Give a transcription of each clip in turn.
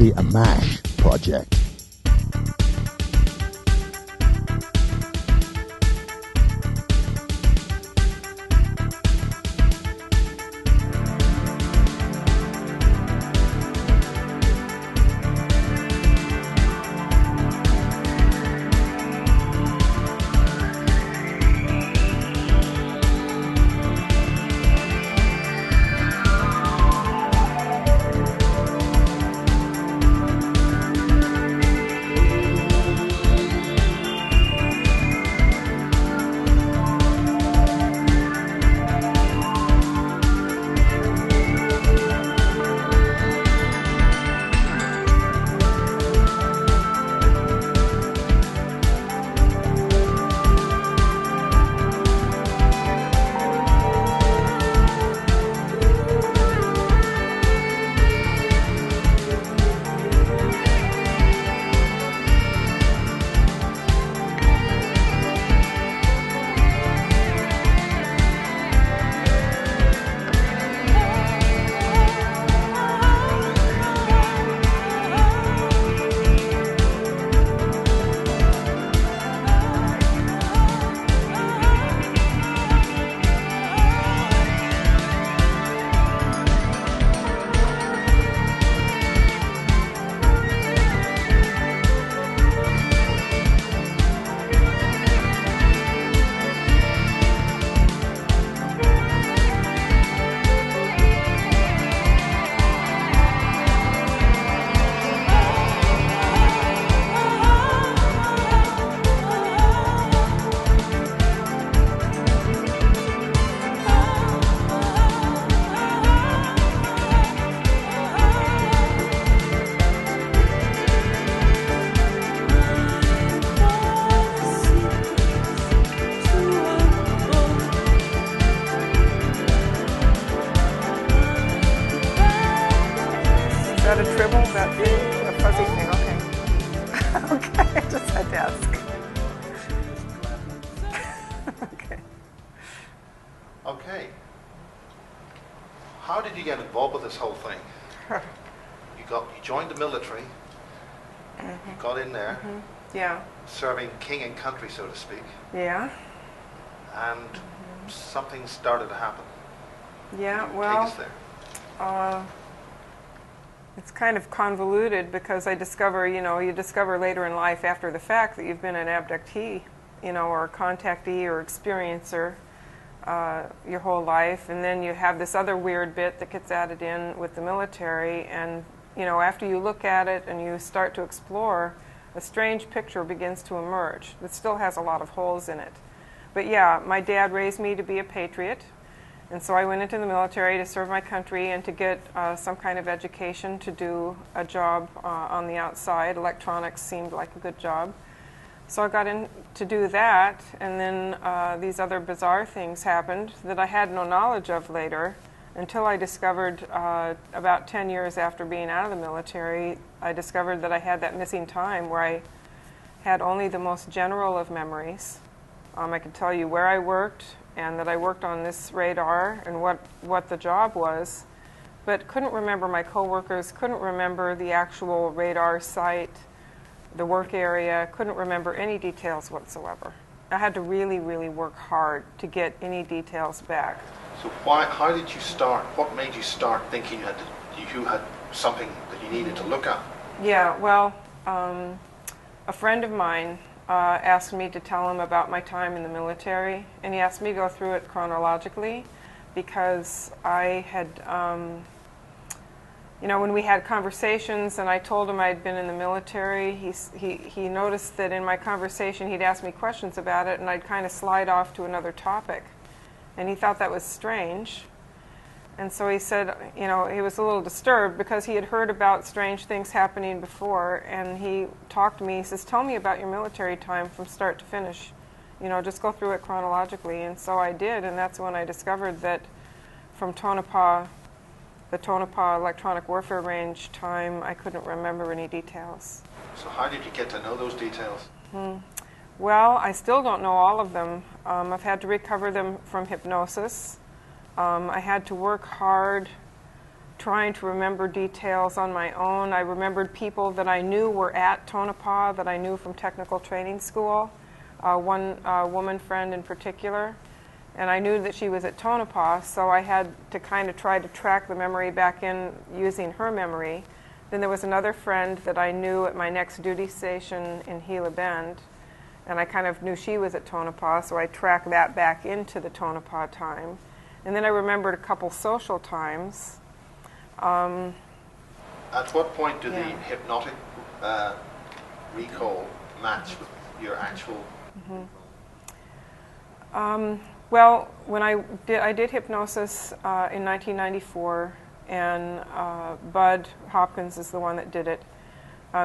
the Ammach project. that a tribble, that thing, a fuzzy thing? Okay. Okay, I just had to ask. Okay. Okay. How did you get involved with this whole thing? You joined the military. Mm-hmm. You got in there. Mm-hmm. Yeah. Serving king and country, so to speak. Yeah. And something started to happen. Yeah. Take Well. us there. It's kind of convoluted because I discover, you discover later in life after the fact that you've been an abductee, or a contactee or experiencer your whole life, and then you have this other weird bit that gets added in with the military, and after you look at it and you start to explore, a strange picture begins to emerge that still has a lot of holes in it. But yeah, my dad raised me to be a patriot. And so I went into the military to serve my country and to get some kind of education to do a job on the outside. Electronics seemed like a good job. So I got in to do that, and then these other bizarre things happened that I had no knowledge of later until I discovered about 10 years after being out of the military, I discovered that I had that missing time where I had only the most general of memories. I could tell you where I worked, and that I worked on this radar and what the job was, but couldn't remember my coworkers, couldn't remember the actual radar site, the work area, couldn't remember any details whatsoever. I had to really, really work hard to get any details back. So how did you start? What made you start thinking you had something that you needed to look at? Yeah, well, a friend of mine asked me to tell him about my time in the military, and he asked me to go through it chronologically because I had, when we had conversations and I told him I'd been in the military, he noticed that in my conversation he'd ask me questions about it and I'd kind of slide off to another topic, and he thought that was strange. And so he said, he was a little disturbed because he had heard about strange things happening before, and he talked to me. He says, tell me about your military time from start to finish. Just go through it chronologically. And so I did, and that's when I discovered that from the Tonopah electronic warfare range time, I couldn't remember any details. So how did you get to know those details? Well, I still don't know all of them. I've had to recover them from hypnosis. I had to work hard trying to remember details on my own. I remembered people that I knew were at Tonopah, that I knew from technical training school, one woman friend in particular. And I knew that she was at Tonopah, so I had to kind of try to track the memory back in using her memory. Then there was another friend that I knew at my next duty station in Gila Bend, and I kind of knew she was at Tonopah, so I tracked that back into the Tonopah time. And then I remembered a couple social times. At what point do the hypnotic recall match with your actual? Well, when I did hypnosis in 1994, and Bud Hopkins is the one that did it.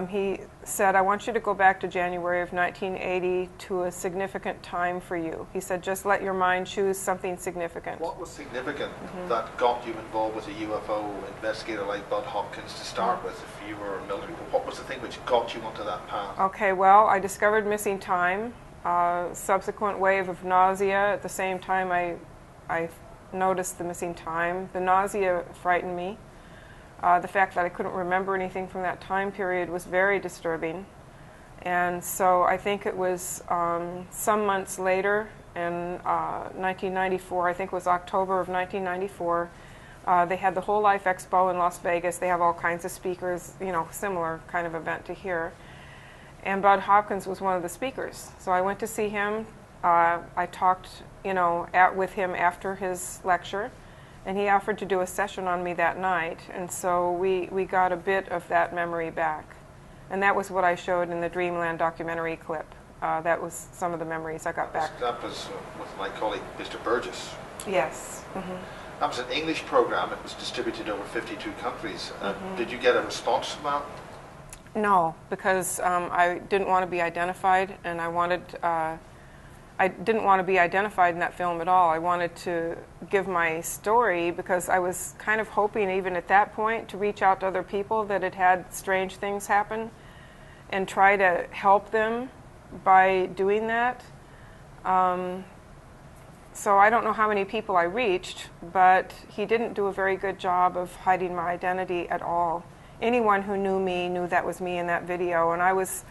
He said, I want you to go back to January of 1980 to a significant time for you. He said, just let your mind choose something significant. What was significant that got you involved with a UFO investigator like Bud Hopkins to start with? If you were military, what was the thing which got you onto that path? Okay, well, I discovered missing time, subsequent wave of nausea. At the same time, I noticed the missing time. The nausea frightened me. The fact that I couldn't remember anything from that time period was very disturbing. And so I think it was some months later in 1994, I think it was October of 1994, they had the Whole Life Expo in Las Vegas. They have all kinds of speakers, you know, similar kind of event to here. And Bud Hopkins was one of the speakers. So I went to see him. I talked, you know, with him after his lecture, and he offered to do a session on me that night. And so we got a bit of that memory back. And that was what I showed in the Dreamland documentary clip. That was some of the memories I got back. That was with my colleague, Mr. Burgess. Yes. That was an English program. It was distributed over 52 countries. Did you get a response from that? No, because I didn't want to be identified, and I didn't want to be identified in that film at all. I wanted to give my story because I was kind of hoping, even at that point, to reach out to other people that had had strange things happen and try to help them by doing that. So I don't know how many people I reached, but he didn't do a very good job of hiding my identity at all. Anyone who knew me knew that was me in that video, and I was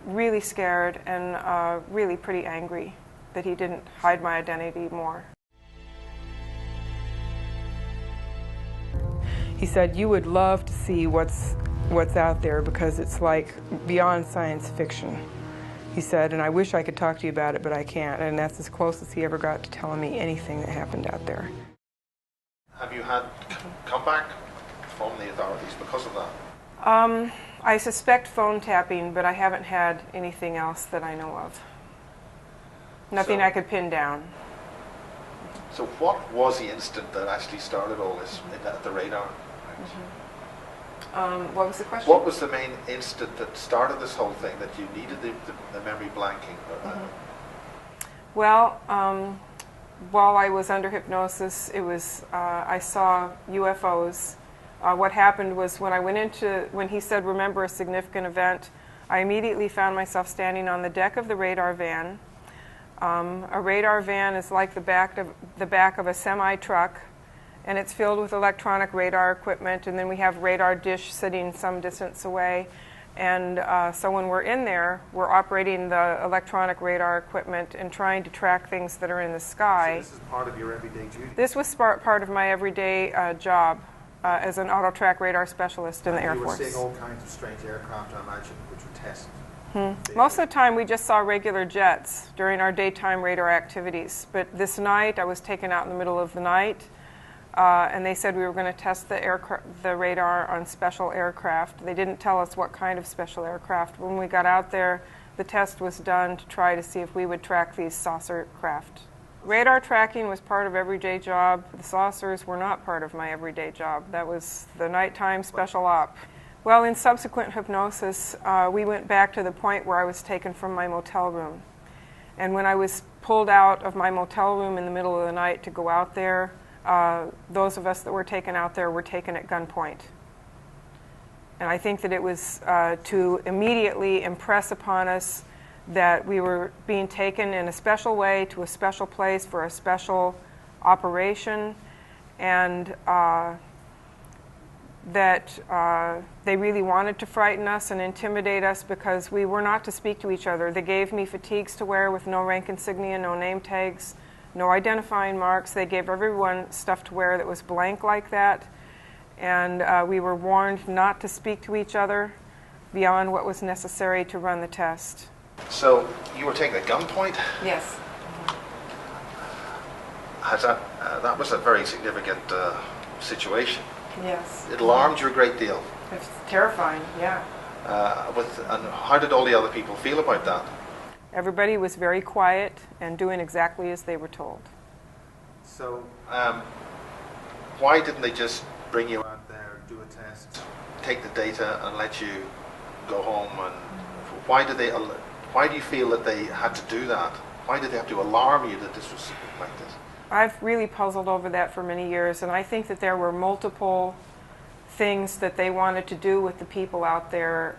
really scared and really pretty angry that he didn't hide my identity more. He said, you would love to see what's out there because it's like beyond science fiction. He said, and I wish I could talk to you about it, but I can't. And that's as close as he ever got to telling me anything that happened out there. Have you had comeback from the authorities because of that? I suspect phone tapping, but I haven't had anything else that I know of. Nothing I could pin down. So what was the incident that actually started all this at the radar? What was the question? What was the main incident that started this whole thing, that you needed the memory blanking? Well, while I was under hypnosis, it was I saw UFOs. What happened was when he said, remember a significant event, I immediately found myself standing on the deck of the radar van. A radar van is like the back of a semi-truck, and it's filled with electronic radar equipment, and then we have radar dish sitting some distance away. And so when we're in there, we're operating the electronic radar equipment and trying to track things that are in the sky. So this is part of your everyday duty? This was part of my everyday job as an auto-track radar specialist in the Air Force. You were seeing all kinds of strange aircraft, I imagine, which were tested. Most of the time we just saw regular jets during our daytime radar activities. But this night I was taken out in the middle of the night, and they said we were going to test the radar on special aircraft. They didn't tell us what kind of special aircraft. When we got out there, the test was done to try to see if we would track these saucer craft. Radar tracking was part of everyday job. The saucers were not part of my everyday job. That was the nighttime special op. Well, in subsequent hypnosis, we went back to the point where I was taken from my motel room. And when I was pulled out of my motel room in the middle of the night to go out there, those of us that were taken out there were taken at gunpoint. And I think that it was to immediately impress upon us that we were being taken in a special way to a special place for a special operation. And that they really wanted to frighten us and intimidate us because we were not to speak to each other. They gave me fatigues to wear with no rank insignia, no name tags, no identifying marks. They gave everyone stuff to wear that was blank like that. And we were warned not to speak to each other beyond what was necessary to run the test. So you were taken at gunpoint? Yes. That was a very significant situation. Yes. It alarmed you a great deal. It's terrifying, yeah. And how did all the other people feel about that? Everybody was very quiet and doing exactly as they were told. So why didn't they just bring you out there, do a test, take the data and let you go home? And why do you feel that they had to do that? Why did they have to alarm you that this was something like this? I've really puzzled over that for many years, and I think that there were multiple things that they wanted to do with the people out there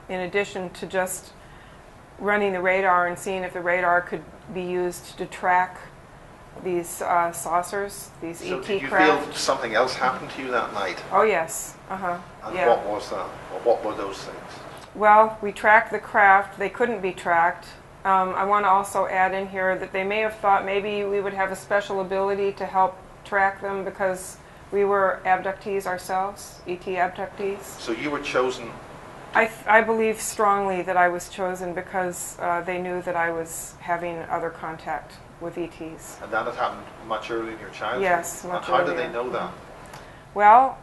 in addition to just running the radar and seeing if the radar could be used to track these saucers, these So ET did you craft. feel something else happened to you that night? Oh yes, And yeah. what was that? Or what were those things? Well, we tracked the craft. They couldn't be tracked. I want to also add in here that they may have thought maybe we would have a special ability to help track them because we were abductees ourselves, ET abductees. So you were chosen. I believe strongly that I was chosen because they knew that I was having other contact with ETs. And that had happened much earlier in your childhood? Yes, much And how did earlier. they know that? Well,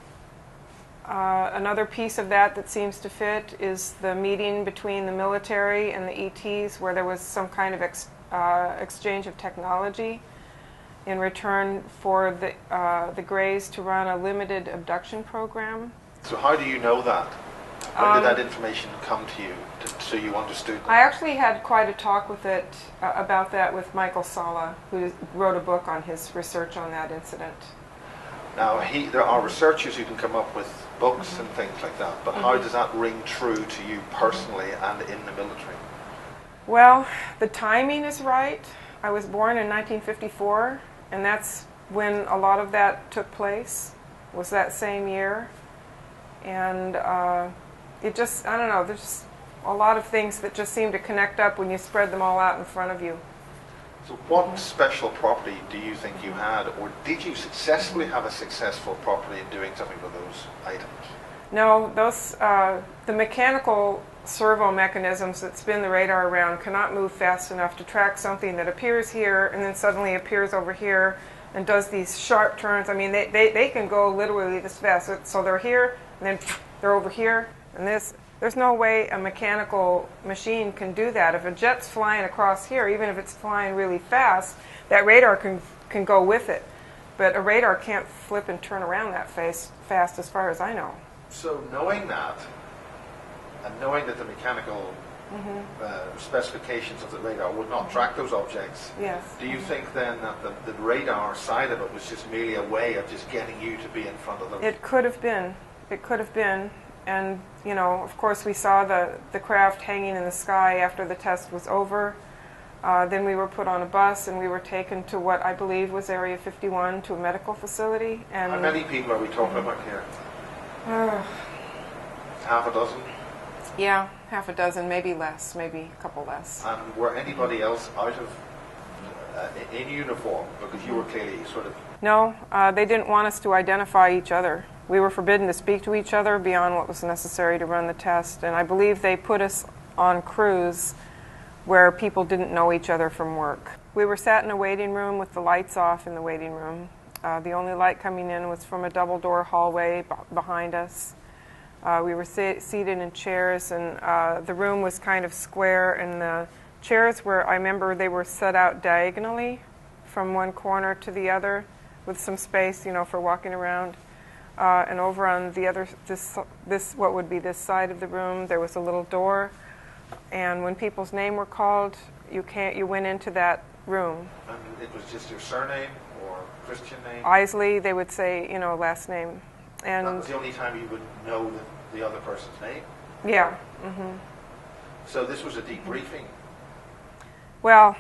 another piece of that seems to fit is the meeting between the military and the ETs where there was some kind of exchange of technology in return for the Greys to run a limited abduction program. So how do you know that? When did that information come to you so you understood that? I actually had quite a talk with about that with Michael Sala, who wrote a book on his research on that incident. Now, there are researchers who can come up with books and things like that, but how does that ring true to you personally and in the military? Well, the timing is right. I was born in 1954, and that's when a lot of that took place, was that same year. And it just, I don't know, there's just a lot of things that just seem to connect up when you spread them all out in front of you. So what special property do you think you had, or did you successfully have a successful property in doing something with those items? No, those the mechanical servo mechanisms that spin the radar around cannot move fast enough to track something that appears here and then suddenly appears over here and does these sharp turns. I mean, they can go literally this fast. So they're here, and then they're over here, and there's no way a mechanical machine can do that. If a jet's flying across here, even if it's flying really fast, that radar can go with it. But a radar can't flip and turn around that fast as far as I know. So knowing that, and knowing that the mechanical specifications of the radar would not track those objects, Yes. do you think then that the radar side of it was just merely a way of just getting you to be in front of them? It could have been. It could have been. And, you know, of course we saw the craft hanging in the sky after the test was over. Then we were put on a bus and we were taken to what I believe was Area 51, to a medical facility. And How many people are we talking about here? Half a dozen? Yeah, half a dozen, maybe less, maybe a couple less. And were anybody else out of in uniform? Because you were clearly sort of... No, they didn't want us to identify each other. We were forbidden to speak to each other beyond what was necessary to run the test. And I believe they put us on crews where people didn't know each other from work. We were sat in a waiting room with the lights off in the waiting room. The only light coming in was from a double-door hallway behind us. We were seated in chairs, and the room was kind of square, and the chairs were, I remember they were set out diagonally from one corner to the other with some space, you know, for walking around. And over on the other, this what would be this side of the room, there was a little door, and when people's name were called, you went into that room. And it was just your surname or Christian name? Isley, they would say, you know, last name. And that was the only time you would know the other person's name? Yeah. So this was a debriefing? Well,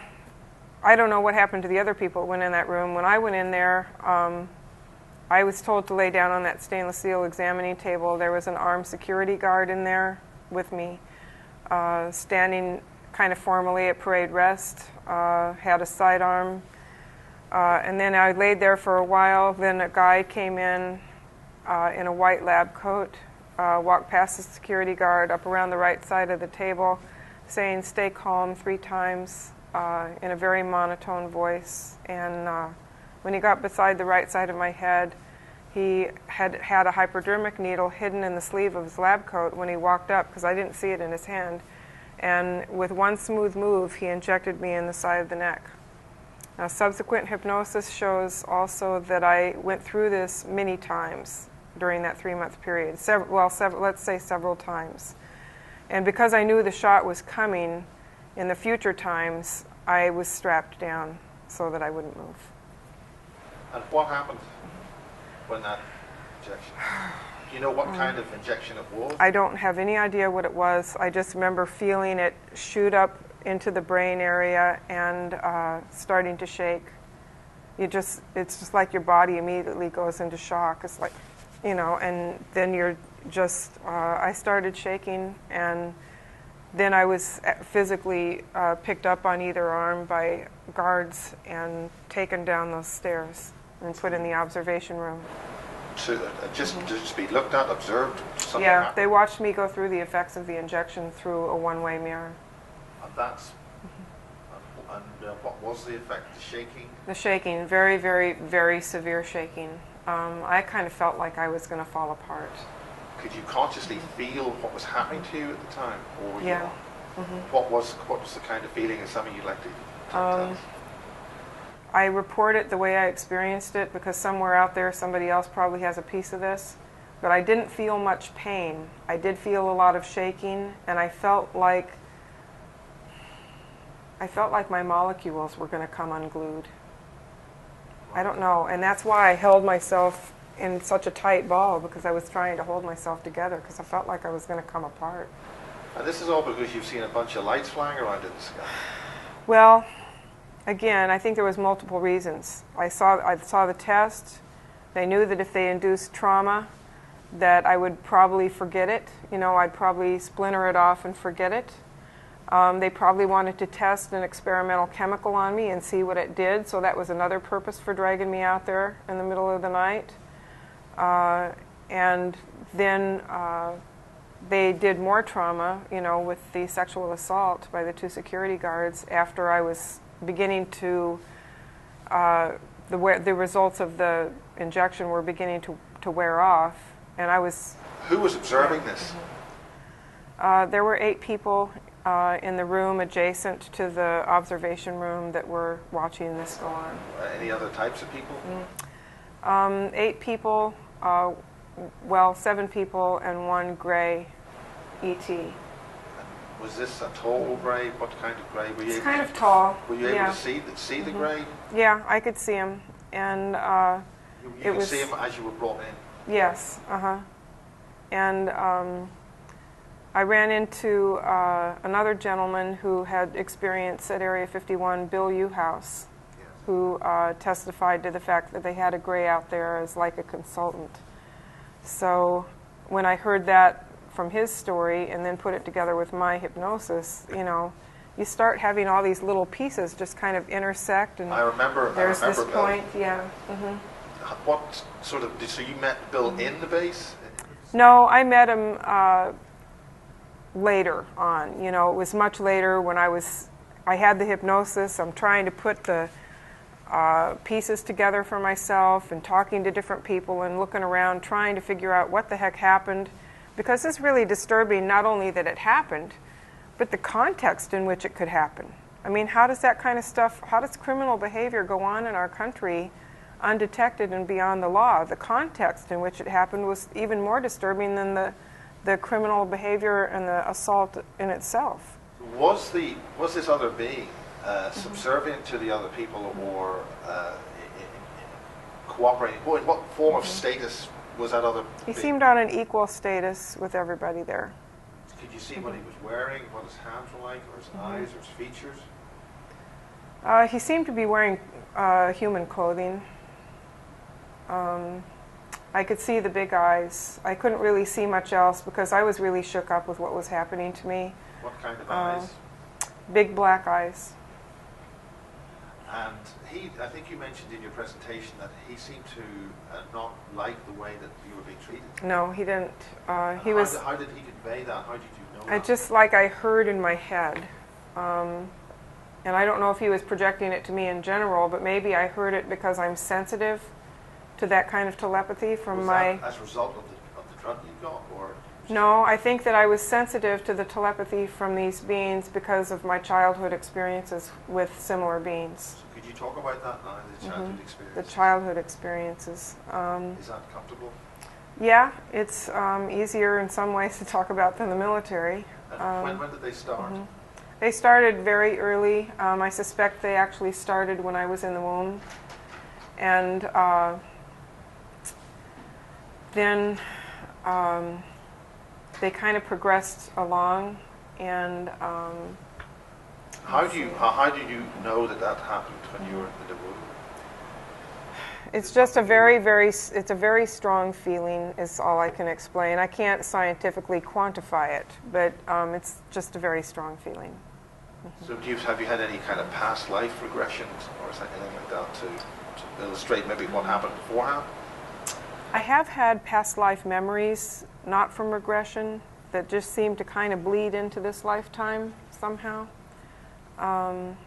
I don't know what happened to the other people who went in that room. When I went in there, I was told to lay down on that stainless steel examining table. There was an armed security guard in there with me, standing kind of formally at parade rest, had a sidearm. And then I laid there for a while. Then a guy came in a white lab coat, walked past the security guard up around the right side of the table, saying, "Stay calm," 3 times in a very monotone voice. And when he got beside the right side of my head, he had a hypodermic needle hidden in the sleeve of his lab coat when he walked up, because I didn't see it in his hand. And with one smooth move, he injected me in the side of the neck. Now, subsequent hypnosis shows also that I went through this many times during that 3-month period. Let's say several times. And because I knew the shot was coming, in the future times, I was strapped down so that I wouldn't move. And what happened when that injection? Do you know what kind of injection it was? I don't have any idea what it was. I just remember feeling it shoot up into the brain area and starting to shake. It's just like your body immediately goes into shock. It's like, and then you're just, I started shaking, and then I was physically picked up on either arm by guards and taken down those stairs and put in the observation room. To just be looked at, observed? Yeah, happened? they watched me go through the effects of the injection through a one-way mirror. And that's... And what was the effect? The shaking? The shaking, very, very, very severe shaking. I kind of felt like I was going to fall apart. Could you consciously feel what was happening to you at the time? Or were Yeah. You, what was the kind of feeling? Is something you'd like to tell us? I report it the way I experienced it, because somewhere out there somebody else probably has a piece of this. But I didn't feel much pain. I did feel a lot of shaking, and I felt like my molecules were going to come unglued. I don't know, and that's why I held myself in such a tight ball, because I was trying to hold myself together, because I felt like I was going to come apart. And this is all because you've seen a bunch of lights flying around in the sky. Well, again, I think there was multiple reasons. I saw the test. They knew that if they induced trauma, that I would probably forget it. I'd probably splinter it off and forget it. They probably wanted to test an experimental chemical on me and see what it did, so that was another purpose for dragging me out there in the middle of the night. And then they did more trauma, with the sexual assault by the 2 security guards after I was beginning to, the results of the injection were beginning to wear off, and I was... Who was observing this? There were 8 people in the room adjacent to the observation room that were watching this go on. Any other types of people? 8 people, 7 people and 1 gray ET. Was this a tall gray? What kind of gray were you? It's kind of tall. Were you able to see the gray? Yeah, I could see him, and you could see him as you were brought in. Yes. And I ran into another gentleman who had experience at Area 51, Bill Uhouse, who testified to the fact that they had a gray out there as like a consultant. So when I heard that from his story and then put it together with my hypnosis, you start having all these little pieces just kind of intersect, and I remember this Bill. point, yeah. What sort of, so you met Bill in the base? No, I met him later on. It was much later when I had the hypnosis. I'm trying to put the pieces together for myself and talking to different people and looking around, trying to figure out what the heck happened. Because it's really disturbing, not only that it happened, but the context in which it could happen. I mean, how does that kind of stuff, how does criminal behavior go on in our country undetected and beyond the law? The context in which it happened was even more disturbing than the criminal behavior and the assault in itself. Was this other being subservient to the other people, or cooperating? What form of status was that other He being? seemed on an equal status with everybody there. Could you see what he was wearing, what his hands were like, or his eyes, or his features? He seemed to be wearing human clothing. I could see the big eyes. I couldn't really see much else because I was really shook up with what was happening to me. What kind of eyes? Big black eyes. And I think you mentioned in your presentation that he seemed to not like the way that you were being treated. No, he didn't. How did he convey that? How did you know that? Just like I heard in my head. And I don't know if he was projecting it to me in general, but maybe I heard it because I'm sensitive to that kind of telepathy from that as a result of the drug you got, or? No, I think that I was sensitive to the telepathy from these beings because of my childhood experiences with similar beings. So could you talk about that now, the childhood experiences? The childhood experiences. Is that comfortable? Yeah, it's easier in some ways to talk about than the military. When did they start? They started very early. I suspect they actually started when I was in the womb. And then they kind of progressed along. And how did you know that happened when you were in the womb? It's just a very strong feeling is all I can explain. I can't scientifically quantify it, but it's just a very strong feeling. So have you had any kind of past life regressions or anything like that to illustrate maybe what happened beforehand? I have had past life memories, not from regression, that just seem to kind of bleed into this lifetime somehow. In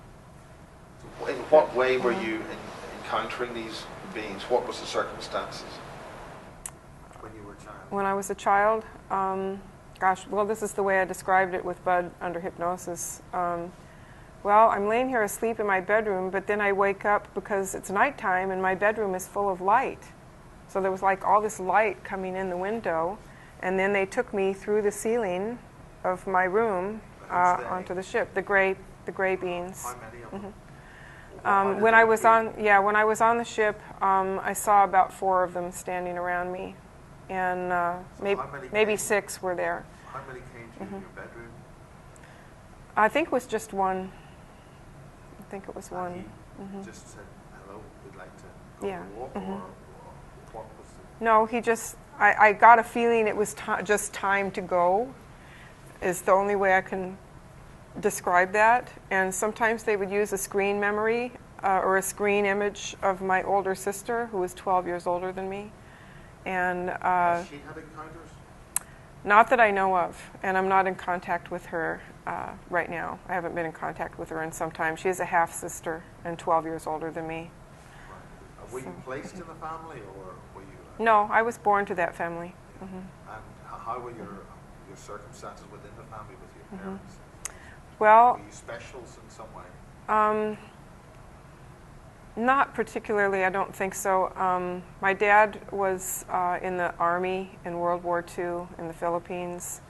what way were you encountering these beings? What was the circumstances when you were a child? When I was a child, gosh, well, this is the way I described it with Bud under hypnosis. Well, I'm laying here asleep in my bedroom, but then I wake up because it's nighttime and my bedroom is full of light. So there was like all this light coming in the window, and then they took me through the ceiling of my room onto the ship. The gray beings. How many of them? When I was on the ship, I saw about 4 of them standing around me, and maybe 6 were there. How many came to your bedroom? I think it was just one. I think it was one. He just said, "Hello, we'd like to go for a walk," or what was it? No, he just. I got a feeling it was just time to go. Is the only way I can describe that. And sometimes they would use a screen memory or a screen image of my older sister, who was 12 years older than me. And has she had encounters? Not that I know of, and I'm not in contact with her right now. I haven't been in contact with her in some time. She is a half-sister and 12 years older than me. Right. Were you placed in the family, or were you? No, I was born to that family. Yeah. And how were your circumstances within the family with your parents? Well, were you specials in some way? Not particularly, I don't think so. My dad was in the Army in World War II in the Philippines.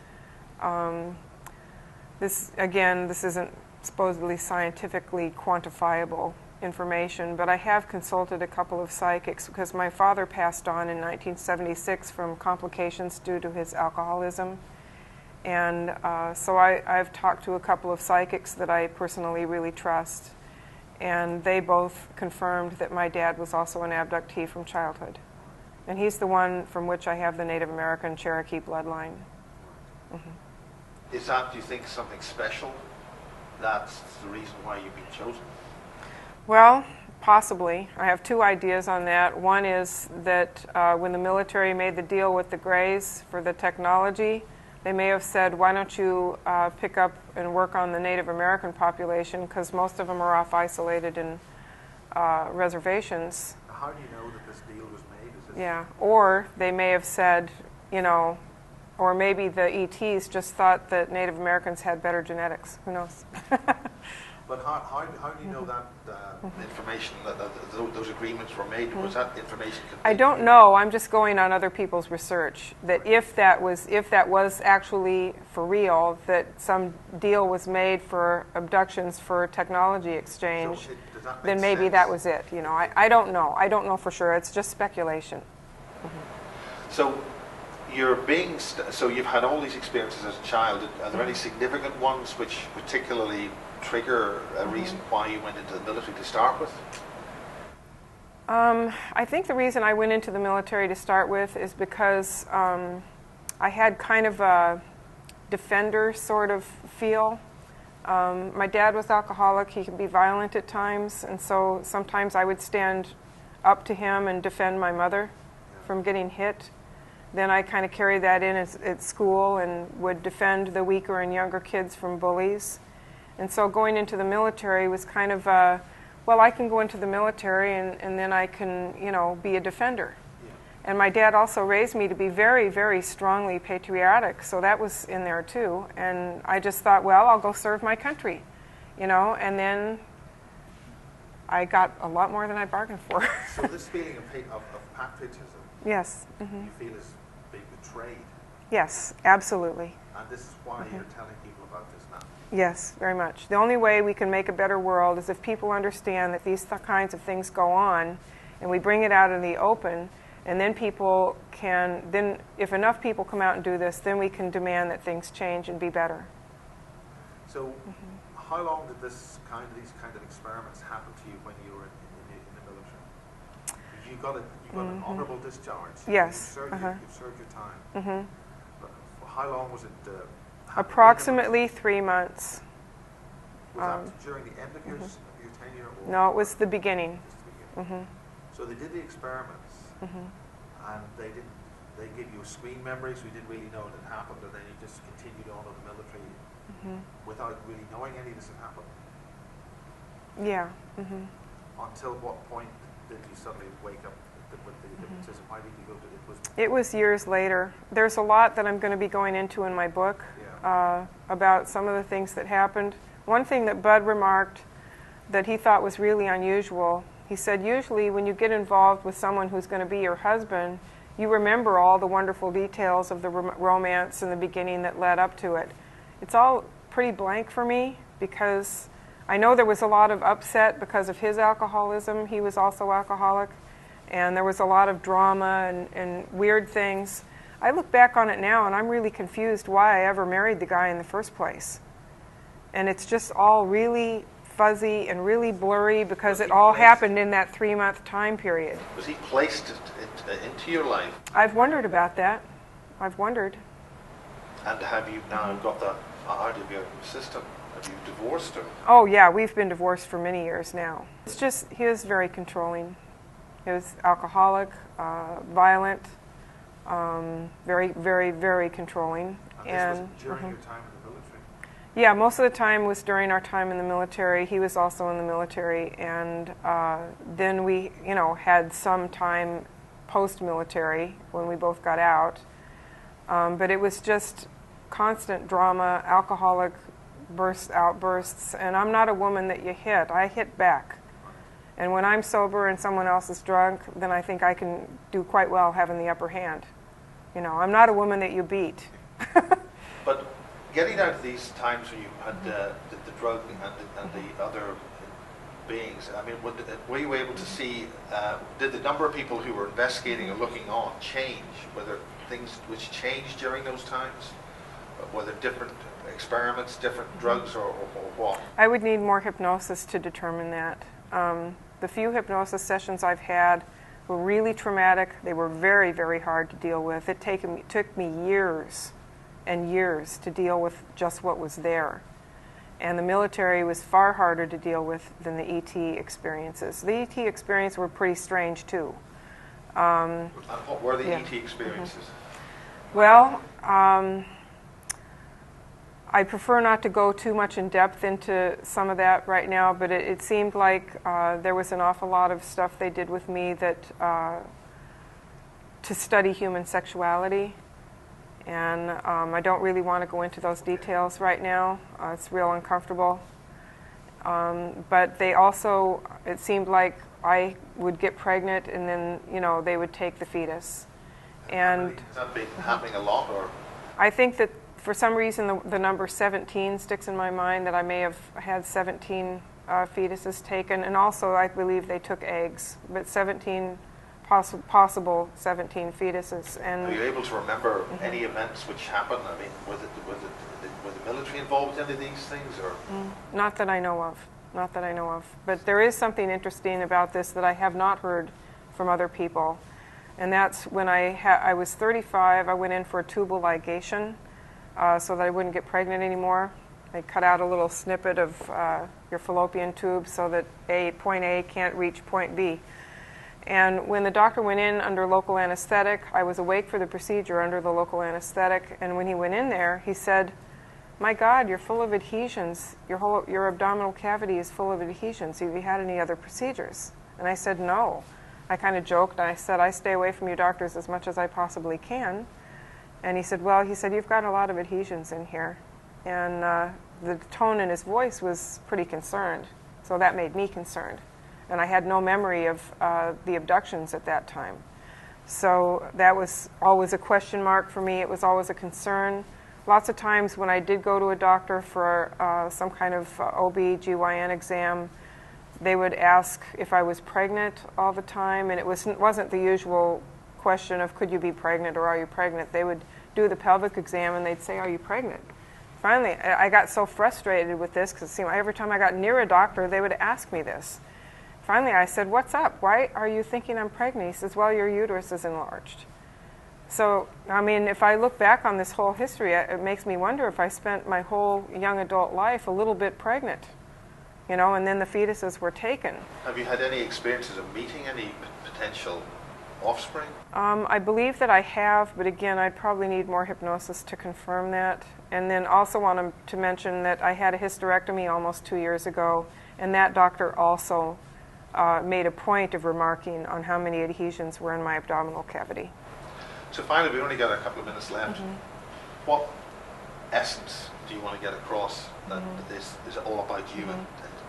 This isn't supposedly scientifically quantifiable information, but I have consulted a couple of psychics because my father passed on in 1976 from complications due to his alcoholism. And so I've talked to a couple of psychics that I personally really trust. And they both confirmed that my dad was also an abductee from childhood. And he's the one from which I have the Native American Cherokee bloodline. Is that, do you think, something special? That's the reason why you've been chosen? Well, possibly. I have 2 ideas on that. One is that when the military made the deal with the Greys for the technology, they may have said, why don't you pick up and work on the Native American population, because most of them are off isolated in reservations. How do you know that this deal was made? Yeah, or they may have said, or maybe the ETs just thought that Native Americans had better genetics. Who knows? But how do you know that information, that those agreements were made? Was that information? I don't know. I'm just going on other people's research. That if that was actually for real, that some deal was made for abductions for technology exchange, then maybe that was it. I don't know. I don't know for sure. It's just speculation. So so you've had all these experiences as a child. Are there any significant ones which particularly trigger a reason why you went into the military to start with? I think the reason I went into the military to start with is because I had kind of a defender sort of feel. My dad was alcoholic. He could be violent at times, and so sometimes I would stand up to him and defend my mother from getting hit. Then I kind of carried that in at school and would defend the weaker and younger kids from bullies. And so going into the military was kind of, well, I can go into the military and then I can, you know, be a defender. Yeah. And my dad also raised me to be very, very strongly patriotic, so that was in there too. And I just thought, well, I'll go serve my country, you know, and then I got a lot more than I bargained for. So this feeling of patriotism, yes. Mm-hmm. you feel is being betrayed. Yes, absolutely. And this is why you're telling people about this now. Yes, very much. The only way we can make a better world is if people understand that these kinds of things go on and we bring it out in the open, and then people can, then if enough people come out and do this, then we can demand that things change and be better. So how long did these kind of experiments happen to you when you were in the military? You got an honorable discharge. Yes. You've served your time. But how long was it? Approximately 3 months. Was that during the end of your tenure? Or No, it was the beginning. So they did the experiments, and they gave you screen memories. We didn't really know it had happened, and then you just continued on in the military without really knowing any of this had happened. Yeah. Until what point did you suddenly wake up with the hypnotism? Why did you go to it? It was years later. There's a lot that I'm going to be going into in my book about some of the things that happened. One thing that Bud remarked that he thought was really unusual, he said, usually when you get involved with someone who's going to be your husband, you remember all the wonderful details of the romance in the beginning that led up to it. It's all pretty blank for me because I know there was a lot of upset because of his alcoholism. He was also alcoholic. And there was a lot of drama and weird things. I look back on it now and I'm really confused why I ever married the guy in the first place. And it's just all really fuzzy and really blurry because it all happened in that 3-month time period. Was he placed into your life? I've wondered about that. I've wondered. And have you now got that out of your system? Have you divorced him? Oh yeah, we've been divorced for many years now. It's just, he was very controlling. He was alcoholic, violent, very, very, very controlling. And this was during your time in the military? Yeah, most of the time was during our time in the military. He was also in the military, and then we, you know, had some time post-military when we both got out. But it was just constant drama, alcoholic outbursts, and I'm not a woman that you hit. I hit back. And when I'm sober and someone else is drunk, then I think I can do quite well having the upper hand. You know, I'm not a woman that you beat. But getting out of these times when you had the drug and the other beings, I mean, were you able to see, did the number of people who were investigating or looking on change? Were there things which changed during those times? Were there different experiments, different drugs, or what? I would need more hypnosis to determine that. The few hypnosis sessions I've had were really traumatic. They were very, very hard to deal with. It took me years and years to deal with just what was there. And the military was far harder to deal with than the ET experiences. The ET experiences were pretty strange too. And what were the ET experiences? Well, I prefer not to go too much in depth into some of that right now, but it seemed like there was an awful lot of stuff they did with me that to study human sexuality. And I don't really want to go into those details right now. It's real uncomfortable. But they also, it seemed like I would get pregnant and then, you know, they would take the fetus. And has that been happening a lot, or? I think that for some reason the number 17 sticks in my mind, that I may have had 17 fetuses taken, and also I believe they took eggs, but 17 possible 17 fetuses. And are you able to remember any events which happened? I mean, was the military involved in any of these things, or? Not that I know of. not that I know of. But there is something interesting about this that I have not heard from other people. And that's when I was 35, I went in for a tubal ligation so that I wouldn't get pregnant anymore. They cut out a little snippet of your fallopian tube so that point A can't reach point B. And when the doctor went in under local anesthetic, I was awake for the procedure under the local anesthetic. And when he went in there, he said, "My God, you're full of adhesions. Your abdominal cavity is full of adhesions. Have you had any other procedures?" And I said, "No." I kind of joked. I said, "I stay away from you doctors as much as I possibly can." And he said, "Well," he said, "you've got a lot of adhesions in here." And the tone in his voice was pretty concerned. So that made me concerned. And I had no memory of the abductions at that time. So that was always a question mark for me. It was always a concern. Lots of times when I did go to a doctor for some kind of OB/GYN exam, they would ask if I was pregnant all the time, and it wasn't the usual question of could you be pregnant or are you pregnant. They would do the pelvic exam and they'd say, "Are you pregnant?" Finally, I got so frustrated with this because every time I got near a doctor, they would ask me this. Finally, I said, "What's up? Why are you thinking I'm pregnant?" He says, "Well, your uterus is enlarged." So, I mean, if I look back on this whole history, it makes me wonder if I spent my whole young adult life a little bit pregnant, and then the fetuses were taken. Have you had any experiences of meeting any potential offspring? I believe that I have, but again, I'd probably need more hypnosis to confirm that. And then also want to mention that I had a hysterectomy almost 2 years ago, and that doctor also made a point of remarking on how many adhesions were in my abdominal cavity. So finally, we've only got a couple of minutes left. Mm-hmm. What essence do you want to get across that this is all about you and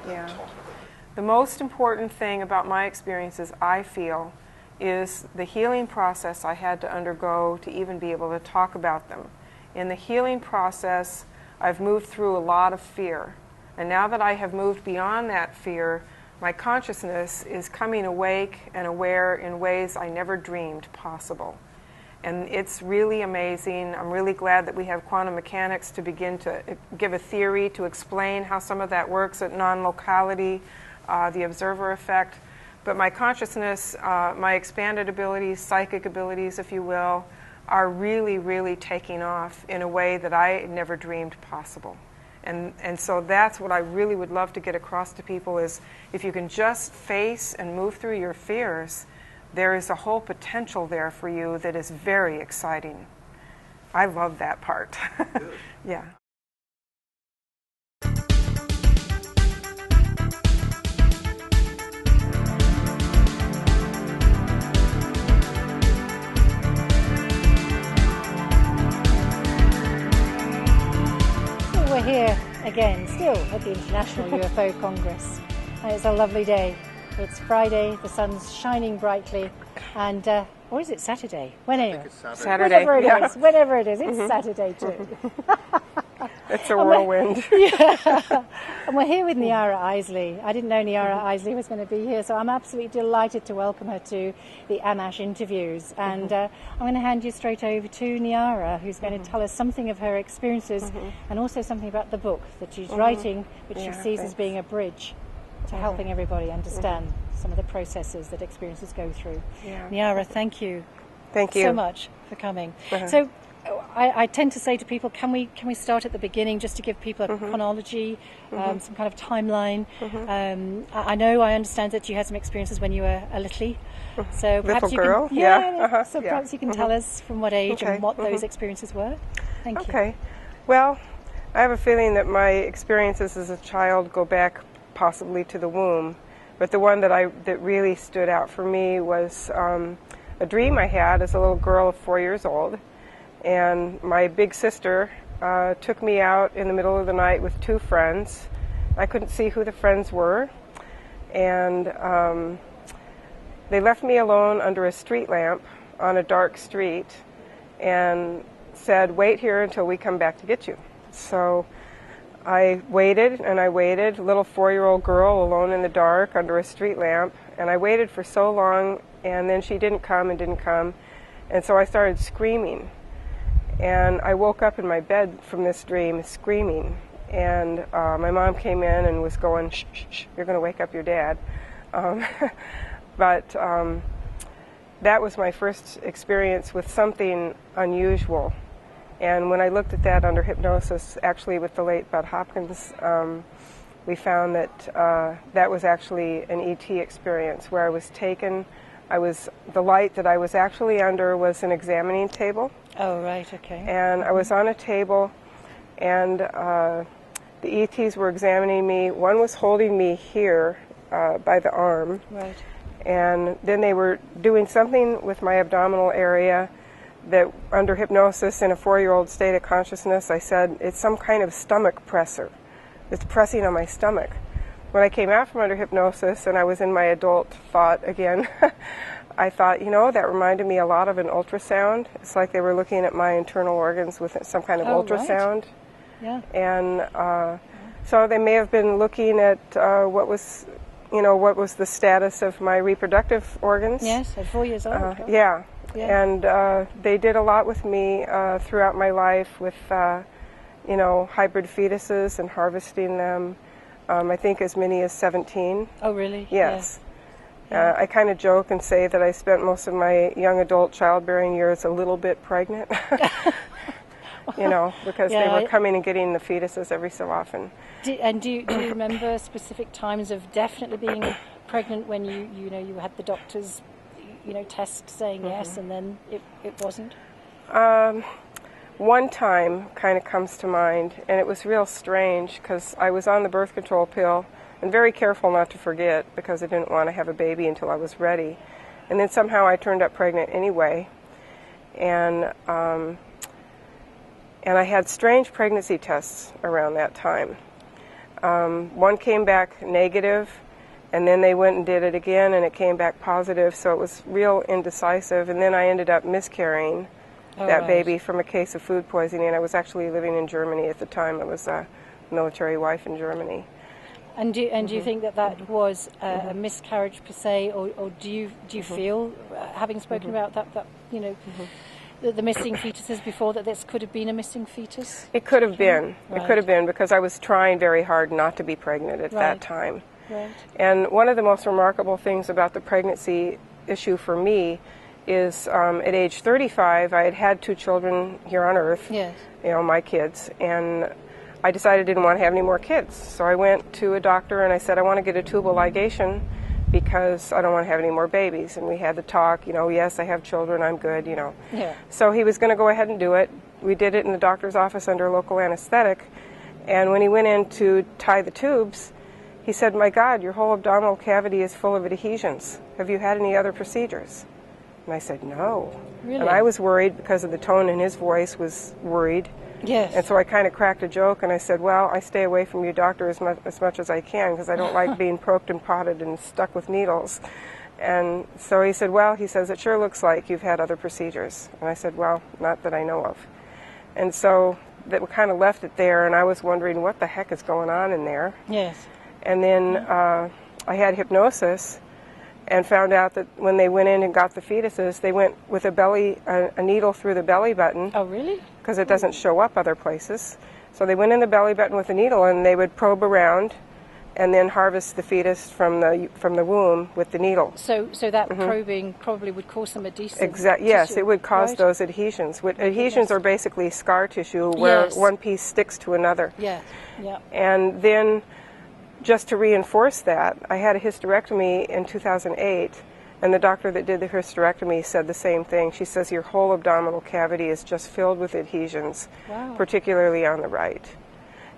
Yeah. talking about it? The most important thing about my experiences, I feel, is the healing process I had to undergo to even be able to talk about them. In the healing process, I've moved through a lot of fear. And now that I have moved beyond that fear, my consciousness is coming awake and aware in ways I never dreamed possible. And it's really amazing. I'm really glad that we have quantum mechanics to begin to give a theory to explain how some of that works at non-locality, the observer effect. But my consciousness, my expanded abilities, psychic abilities, if you will, are really, really taking off in a way that I never dreamed possible. And so that's what I really would love to get across to people is if you can just face and move through your fears, there is a whole potential there for you that is very exciting. I love that part. Yeah. We're here again, still at the International UFO Congress, and it's a lovely day. It's Friday, the sun's shining brightly, and or is it Saturday? Whenever it is, it's Saturday too. It's a whirlwind. Yeah, and we're here with Niara Isley. I didn't know Niara Isley was going to be here, so I'm absolutely delighted to welcome her to the Ammach interviews. And I'm going to hand you straight over to Niara, who's going to tell us something of her experiences and also something about the book that she's writing, which she sees as being a bridge to helping everybody understand some of the processes that experiences go through. Yeah. Niara, thank you. Thank you so much for coming. So I tend to say to people, can we start at the beginning just to give people a chronology, some kind of timeline. I understand that you had some experiences when you were a little so perhaps little you girl? can, so perhaps you can tell us from what age and what those experiences were. Thank you. Okay. Well, I have a feeling that my experiences as a child go back possibly to the womb, but the one that really stood out for me was a dream I had as a little girl of 4 years old, and my big sister took me out in the middle of the night with two friends. I couldn't see who the friends were, and they left me alone under a street lamp on a dark street and said, "Wait here until we come back to get you." So I waited and I waited, little 4-year-old girl alone in the dark under a street lamp, and I waited for so long, and then she didn't come, and so I started screaming. And I woke up in my bed from this dream screaming, And my mom came in and was going, shh, shh, shh, you're going to wake up your dad. But that was my first experience with something unusual. And when I looked at that under hypnosis, actually with the late Bud Hopkins, we found that that was actually an ET experience where I was taken. The light that I was actually under was an examining table. Oh, right, okay. And I was on a table, and the ETs were examining me. One was holding me here by the arm. Right. And then they were doing something with my abdominal area that under hypnosis in a 4-year-old state of consciousness, I said, it's some kind of stomach presser. It's pressing on my stomach. When I came out from under hypnosis and I was in my adult thought again, I thought, that reminded me a lot of an ultrasound. It's like they were looking at my internal organs with some kind of ultrasound. Right. Yeah. And so they may have been looking at what was the status of my reproductive organs. Yes, at 4 years old. Yeah. Yeah. And they did a lot with me throughout my life with, hybrid fetuses and harvesting them. I think as many as 17. Oh, really? Yes. Yeah. I kind of joke and say that I spent most of my young adult childbearing years a little bit pregnant, because they were coming and getting the fetuses every so often. Do you remember specific times of definitely being pregnant when you had the doctor's test saying yes, and then it wasn't? One time kind of comes to mind, and it was real strange because I was on the birth control pill and very careful not to forget because I didn't want to have a baby until I was ready. And then somehow I turned up pregnant anyway. And I had strange pregnancy tests around that time. One came back negative, and then they went and did it again, and it came back positive, so it was real indecisive. And then I ended up miscarrying that baby from a case of food poisoning. And I was actually living in Germany at the time. I was a military wife in Germany. And do you think that was a miscarriage per se, or do you feel, having spoken about that the missing fetuses before, that this could have been a missing fetus? It could have been. Right. It could have been because I was trying very hard not to be pregnant at that time. Right. And one of the most remarkable things about the pregnancy issue for me is at age 35, I had had 2 children here on Earth, yes, my kids, and I decided I didn't want to have any more kids. So I went to a doctor and I said, I want to get a tubal ligation because I don't want to have any more babies. And we had the talk, yes, I have children, I'm good, Yeah. So he was going to go ahead and do it. We did it in the doctor's office under local anesthetic. And when he went in to tie the tubes, he said, my God, your whole abdominal cavity is full of adhesions. Have you had any other procedures? And I said, no. Really? And I was worried because of the tone in his voice was worried. Yes. And so I kind of cracked a joke and I said, well, I stay away from you, doctor, as much as I can because I don't like being poked and prodded and stuck with needles. And so he said, well, he says, it sure looks like you've had other procedures. And I said, well, not that I know of. And so that we kind of left it there, and I was wondering what the heck is going on in there. Yes. And then I had hypnosis and found out that when they went in and got the fetuses, they went with a needle through the belly button. Oh, really? Because it doesn't show up other places. So they went in the belly button with a needle, and they would probe around and then harvest the fetus from the womb with the needle. So that probing probably would cause some adhesive Yes, tissue, it would cause right? those adhesions. Adhesions are basically scar tissue where one piece sticks to another. Yes, yeah. And then, just to reinforce that, I had a hysterectomy in 2008, and the doctor that did the hysterectomy said the same thing. She says your whole abdominal cavity is just filled with adhesions, Wow. particularly on the right.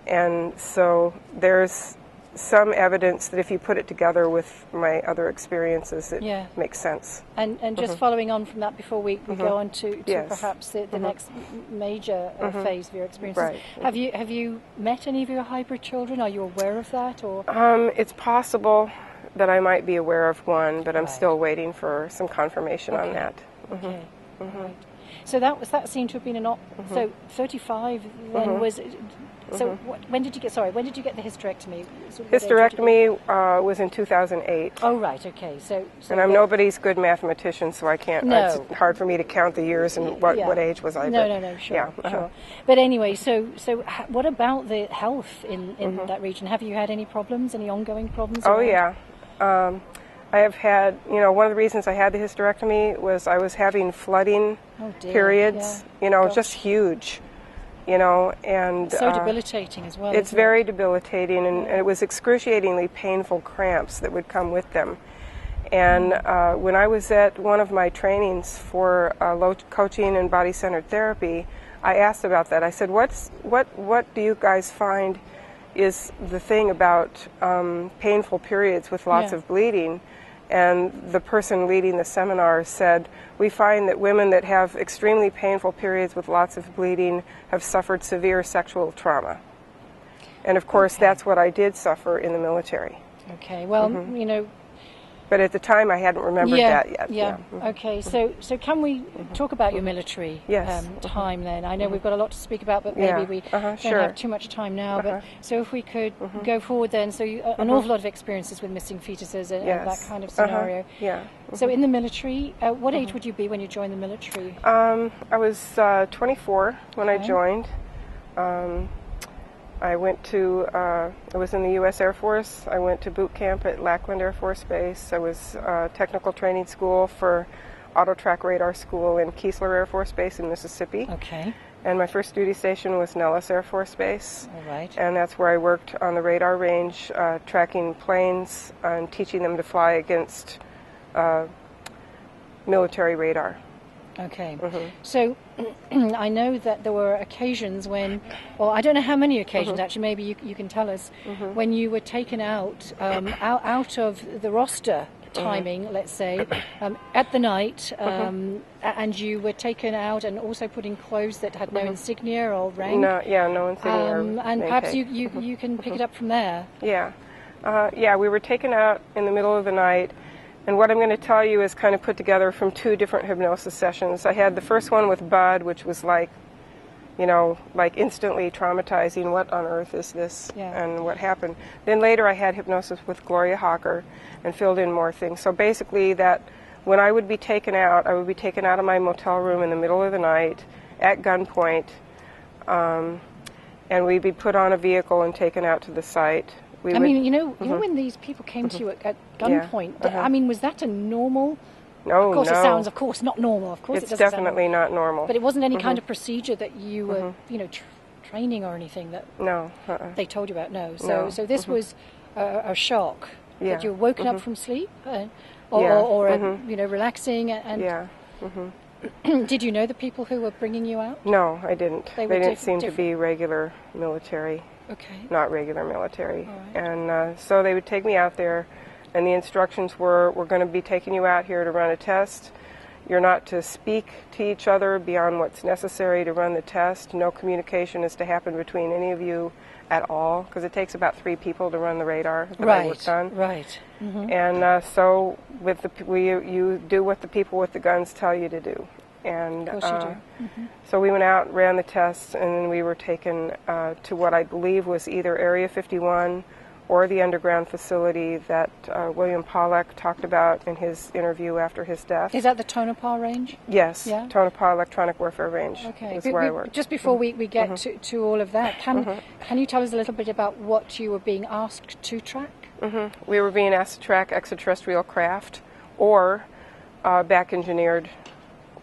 And so there's some evidence that if you put it together with my other experiences, it makes sense. And just following on from that, before we go on to perhaps the next major phase of your experiences, Right. Have you met any of your hybrid children? Are you aware of that? Or It's possible that I might be aware of one, but I'm Right. still waiting for some confirmation on that. Okay. Right. So that seemed to have been so 35 then was. So when did you get the hysterectomy? Sort of Hysterectomy was in 2008. Oh, right, okay. So and I'm nobody's good mathematician, so I can't. No. It's hard for me to count the years and what age was I. No, sure, yeah, sure. But anyway, so what about the health in that region? Have you had any problems, any ongoing problems? Oh, around? yeah. I have had, one of the reasons I had the hysterectomy was I was having flooding periods, just huge. And so debilitating as well. It's very debilitating, and it was excruciatingly painful cramps that would come with them. And when I was at one of my trainings for coaching and body-centered therapy, I asked about that. I said, "What do you guys find is the thing about painful periods with lots of bleeding?" And the person leading the seminar said, "We find that women that have extremely painful periods with lots of bleeding have suffered severe sexual trauma." And of course, that's what I did suffer in the military. Okay, well, But at the time, I hadn't remembered that yet. Yeah. Okay. So can we talk about your military time then? I know we've got a lot to speak about, but maybe we don't have too much time now. But so if we could go forward then, so an awful lot of experiences with missing fetuses and that kind of scenario. So in the military, what age would you be when you joined the military? I was 24 when I joined. I was in the U.S. Air Force. I went to boot camp at Lackland Air Force Base. I was technical training school for auto track radar school in Keesler Air Force Base in Mississippi. Okay. And my first duty station was Nellis Air Force Base. All right. And that's where I worked on the radar range, tracking planes and teaching them to fly against military radar. Okay. So I know that there were occasions when, or I don't know how many occasions actually, maybe you can tell us, when you were taken out out of the roster timing, let's say, at the night, and you were taken out and also put in clothes that had no insignia or rank. No insignia. And perhaps you can pick it up from there. Yeah, we were taken out in the middle of the night. And what I'm going to tell you is kind of put together from two different hypnosis sessions. I had the first one with Bud, which was like instantly traumatizing. What on earth is this? And what happened? Then later I had hypnosis with Gloria Hawker and filled in more things. So basically that when I would be taken out, I would be taken out of my motel room in the middle of the night at gunpoint, and we'd be put on a vehicle and taken out to the site. You know when these people came to you at gunpoint, I mean, was that a normal? No, of course, it sounds, of course, not normal. Of course, it's it doesn't definitely not normal. But it wasn't any kind of procedure that you were, training or anything that they told you about. No. So this was a shock that you were woken up from sleep, or relaxing and. Did you know the people who were bringing you out? No, I didn't. They didn't seem to be regular military. Okay. Not regular military. Right. And so they would take me out there, and the instructions were, we're going to be taking you out here to run a test. You're not to speak to each other beyond what's necessary to run the test. No communication is to happen between any of you at all, because it takes about 3 people to run the radar that I worked on. Right. And so you do what the people with the guns tell you to do. And of course you do. So we went out, ran the tests, and then we were taken to what I believe was either Area 51 or the underground facility that William Pollack talked about in his interview after his death. Is that the Tonopah range? Yes, Tonopah Electronic Warfare Range is where I worked. Just before we get to all of that, can you tell us a little bit about what you were being asked to track? We were being asked to track extraterrestrial craft or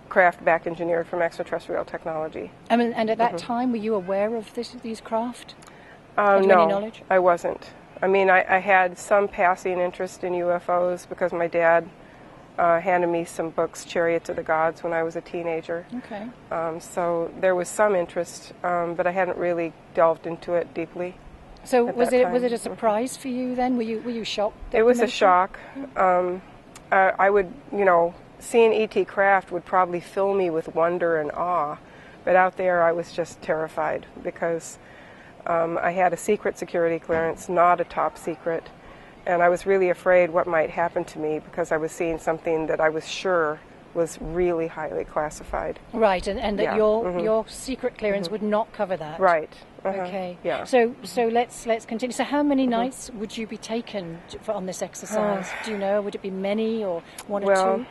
craft back engineered from extraterrestrial technology. And at that time, were you aware of these craft? No, any knowledge? I wasn't. I mean, I had some passing interest in UFOs because my dad handed me some books, Chariots of the Gods, when I was a teenager. Okay. So there was some interest, but I hadn't really delved into it deeply. So was it a surprise for you then? Were you shocked? It was a shock. I would, seeing ET craft would probably fill me with wonder and awe, but out there I was just terrified because I had a secret security clearance, not a top secret, and I was really afraid what might happen to me because I was seeing something that I was sure was really highly classified. Right, and that Yeah. your secret clearance would not cover that. Right. Okay. Yeah. So let's continue. So how many nights would you be taken on this exercise? Do you know? Would it be many or one or two?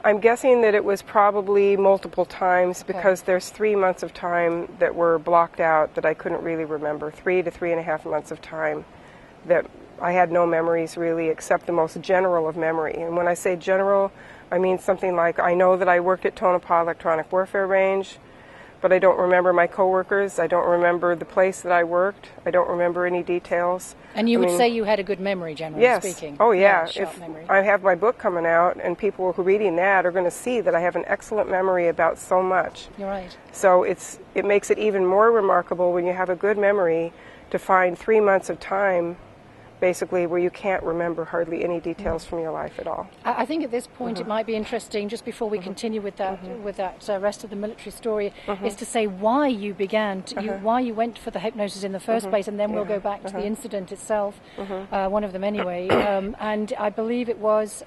I'm guessing that it was probably multiple times because there's 3 months of time that were blocked out that I couldn't really remember. 3 to 3.5 months of time that I had no memories really except the most general of memory. And when I say general, I mean something like I know that I worked at Tonopah Electronic Warfare Range, but I don't remember my coworkers. I don't remember the place that I worked. I don't remember any details. And you would say you had a good memory, generally speaking? Oh, yeah. Sharp memory. I have my book coming out, and people who are reading that are going to see that I have an excellent memory about so much. You're right. So it makes it even more remarkable when you have a good memory to find 3 months of time basically where you can't remember hardly any details from your life at all. I think at this point it might be interesting, just before we continue with that rest of the military story, is to say why you began, why you went for the hypnosis in the first place, and then we'll go back to the incident itself, one of them anyway. And I believe it was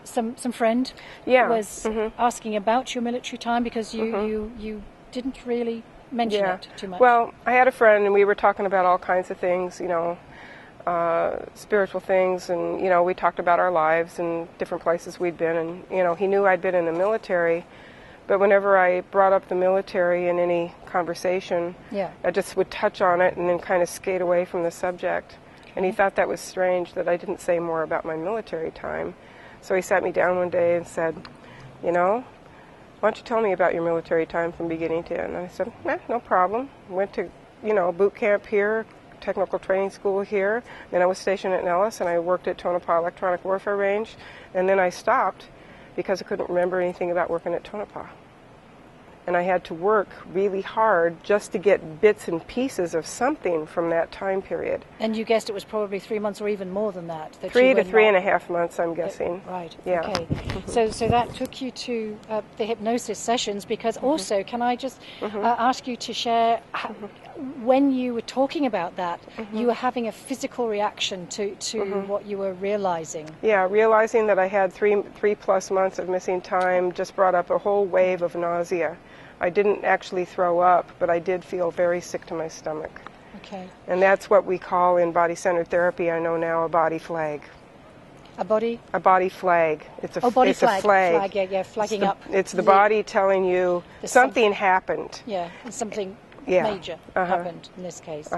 some friend was asking about your military time because you didn't really mention it too much. Well, I had a friend and we were talking about all kinds of things, you know, spiritual things, and you know, we talked about our lives and different places we'd been, and you know, he knew I'd been in the military, but whenever I brought up the military in any conversation, I just would touch on it and then kind of skate away from the subject. And he thought that was strange that I didn't say more about my military time. So he sat me down one day and said, you know, why don't you tell me about your military time from beginning to end? And I said, no problem. Went to, you know, boot camp here, technical training school here, then I was stationed at Nellis, and I worked at Tonopah Electronic Warfare Range, and then I stopped because I couldn't remember anything about working at Tonopah. And I had to work really hard just to get bits and pieces of something from that time period. And you guessed it was probably 3 months or even more than that. 3 to 3.5 months, I'm guessing. Right. Yeah. Okay. So that took you to the hypnosis sessions, because also, can I just ask you to share, when you were talking about that, you were having a physical reaction to what you were realizing. Yeah, realizing that I had 3+ months of missing time just brought up a whole wave of nausea. I didn't actually throw up, but I did feel very sick to my stomach. Okay. And that's what we call in body-centered therapy, I know now, a body flag. A body? A body flag. It's a body flag. A flag. Yeah, flagging up. It's the body telling you something happened. Yeah, something major happened in this case.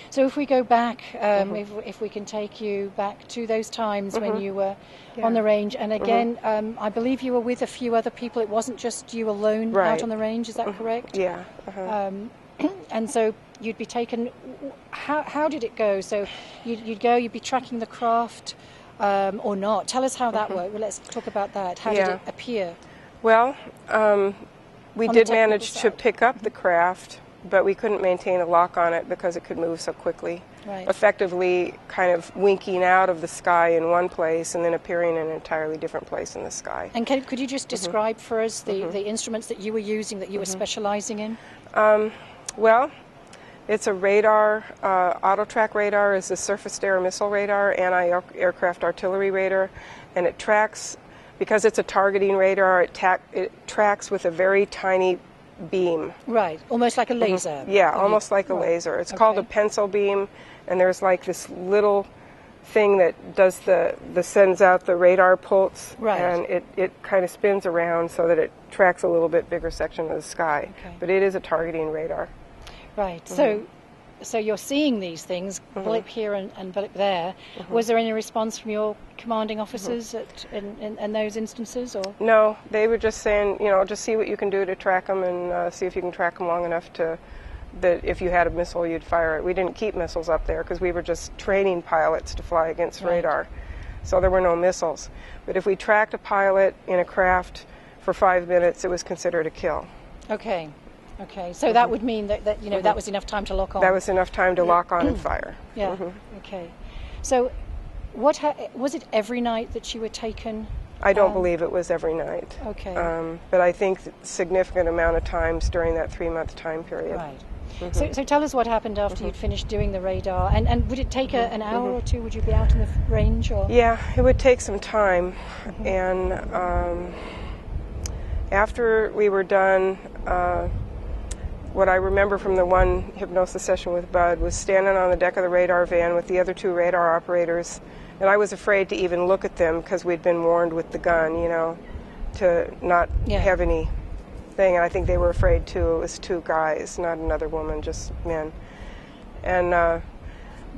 So if we go back, if we can take you back to those times when you were on the range, and again, I believe you were with a few other people. It wasn't just you alone out on the range, is that correct? Yeah. And so you'd be taken, how did it go? So you'd go, you'd be tracking the craft or not. Tell us how that worked. Well, let's talk about that. How did it appear? Well, we did manage to pick up the craft, but we couldn't maintain a lock on it because it could move so quickly. Right. Effectively kind of winking out of the sky in one place and then appearing in an entirely different place in the sky. And could you just describe for us the instruments that you were using, that you were specializing in? Well, it's a radar. Auto-track radar is a surface-to-air missile radar, anti-aircraft artillery radar, and it tracks, because it's a targeting radar, it tracks with a very tiny beam. Right, almost like a laser. Yeah, almost like a laser. It's called a pencil beam, and there's like this little thing that does sends out the radar pulse, and it kind of spins around so that it tracks a little bit bigger section of the sky. But it is a targeting radar. Right. So you're seeing these things, blip here and blip there. Was there any response from your commanding officers in those instances? Or? No, they were just saying, you know, just see what you can do to track them and see if you can track them long enough that if you had a missile, you'd fire it. We didn't keep missiles up there because we were just training pilots to fly against radar. So there were no missiles. But if we tracked a pilot in a craft for 5 minutes, it was considered a kill. Okay. Okay, so that would mean that you know that was enough time to lock on. That was enough time to lock on and fire. Yeah. Okay. So, was it every night that you were taken? I don't believe it was every night. Okay. But I think significant amount of times during that 3-month time period. Right. So tell us what happened after you'd finished doing the radar, and would it take an hour or two? Would you be out in the range? Or? Yeah, it would take some time, and After we were done, what I remember from the one hypnosis session with Bud was standing on the deck of the radar van with the other 2 radar operators, and I was afraid to even look at them because we'd been warned with the gun, you know, to not have anything, and I think they were afraid too. It was 2 guys, not another woman, just men. And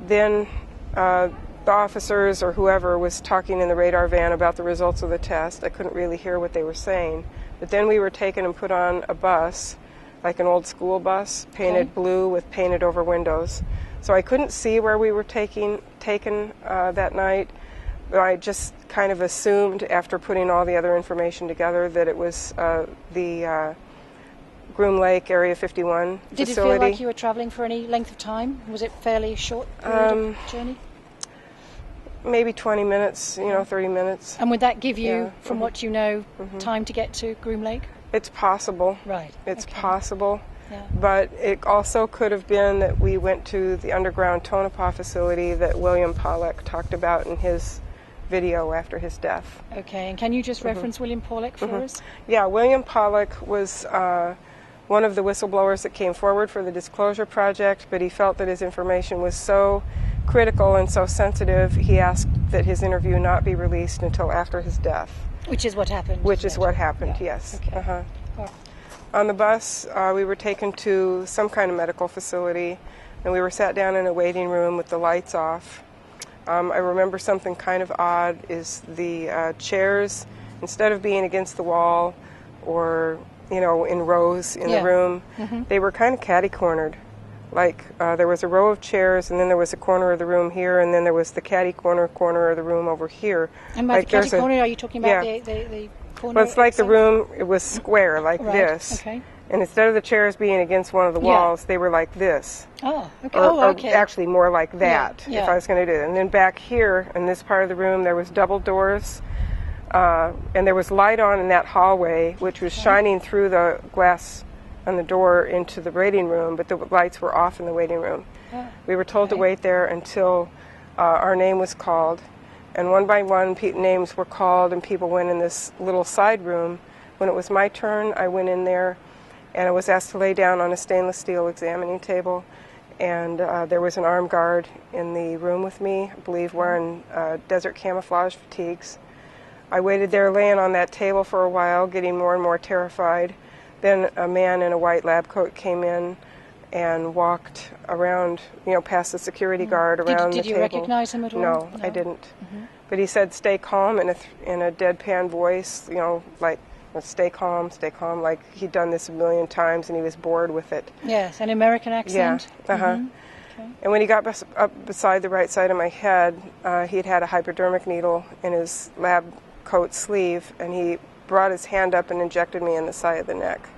then the officers or whoever was talking in the radar van about the results of the test. I couldn't really hear what they were saying. But then we were taken and put on a bus, like an old school bus, painted blue with painted over windows. So I couldn't see where we were taken that night. But I just kind of assumed after putting all the other information together that it was the Groom Lake Area 51 facility. Did it feel like you were traveling for any length of time? Was it fairly short period of journey? Maybe 20 minutes, 30 minutes. And would that give you, from what you know, time to get to Groom Lake? It's possible. Right. It's possible. Yeah. But it also could have been that we went to the underground Tonopah facility that William Pollack talked about in his video after his death. Okay, and can you just reference William Pollack for us? Yeah, William Pollack was one of the whistleblowers that came forward for the Disclosure Project, but he felt that his information was so critical and so sensitive, he asked that his interview not be released until after his death. Which is what happened. Which is what happened, yes. Okay. On the bus, we were taken to some kind of medical facility, and we were sat down in a waiting room with the lights off. I remember something kind of odd is the chairs, instead of being against the wall or, in rows in the room, they were kind of catty-cornered. Like there was a row of chairs, and then there was a corner of the room here, and then there was the catty corner of the room over here. And by the catty corner, are you talking about the corner? Well, it's like the room, it was square, like this. Okay. And instead of the chairs being against one of the walls, they were like this. Oh, okay. Or actually more like that, if I was going to do it. And then back here, in this part of the room, there was double doors, and there was light on in that hallway, which was shining through the glass on the door into the waiting room, but the lights were off in the waiting room. We were told to wait there until our name was called, and one by one names were called and people went in this little side room. When it was my turn, I went in there and I was asked to lay down on a stainless steel examining table, and there was an armed guard in the room with me, I believe wearing desert camouflage fatigues. I waited there laying on that table for a while, getting more and more terrified. Then a man in a white lab coat came in and walked around, past the security guard around the table. Did you recognize him at all? No, I didn't. But he said, "Stay calm," in a deadpan voice, like, stay calm, like he'd done this a million times and he was bored with it. Yes, an American accent. Yeah, Okay. And when he got up beside the right side of my head, he'd had a hypodermic needle in his lab coat sleeve, and he brought his hand up and injected me in the side of the neck.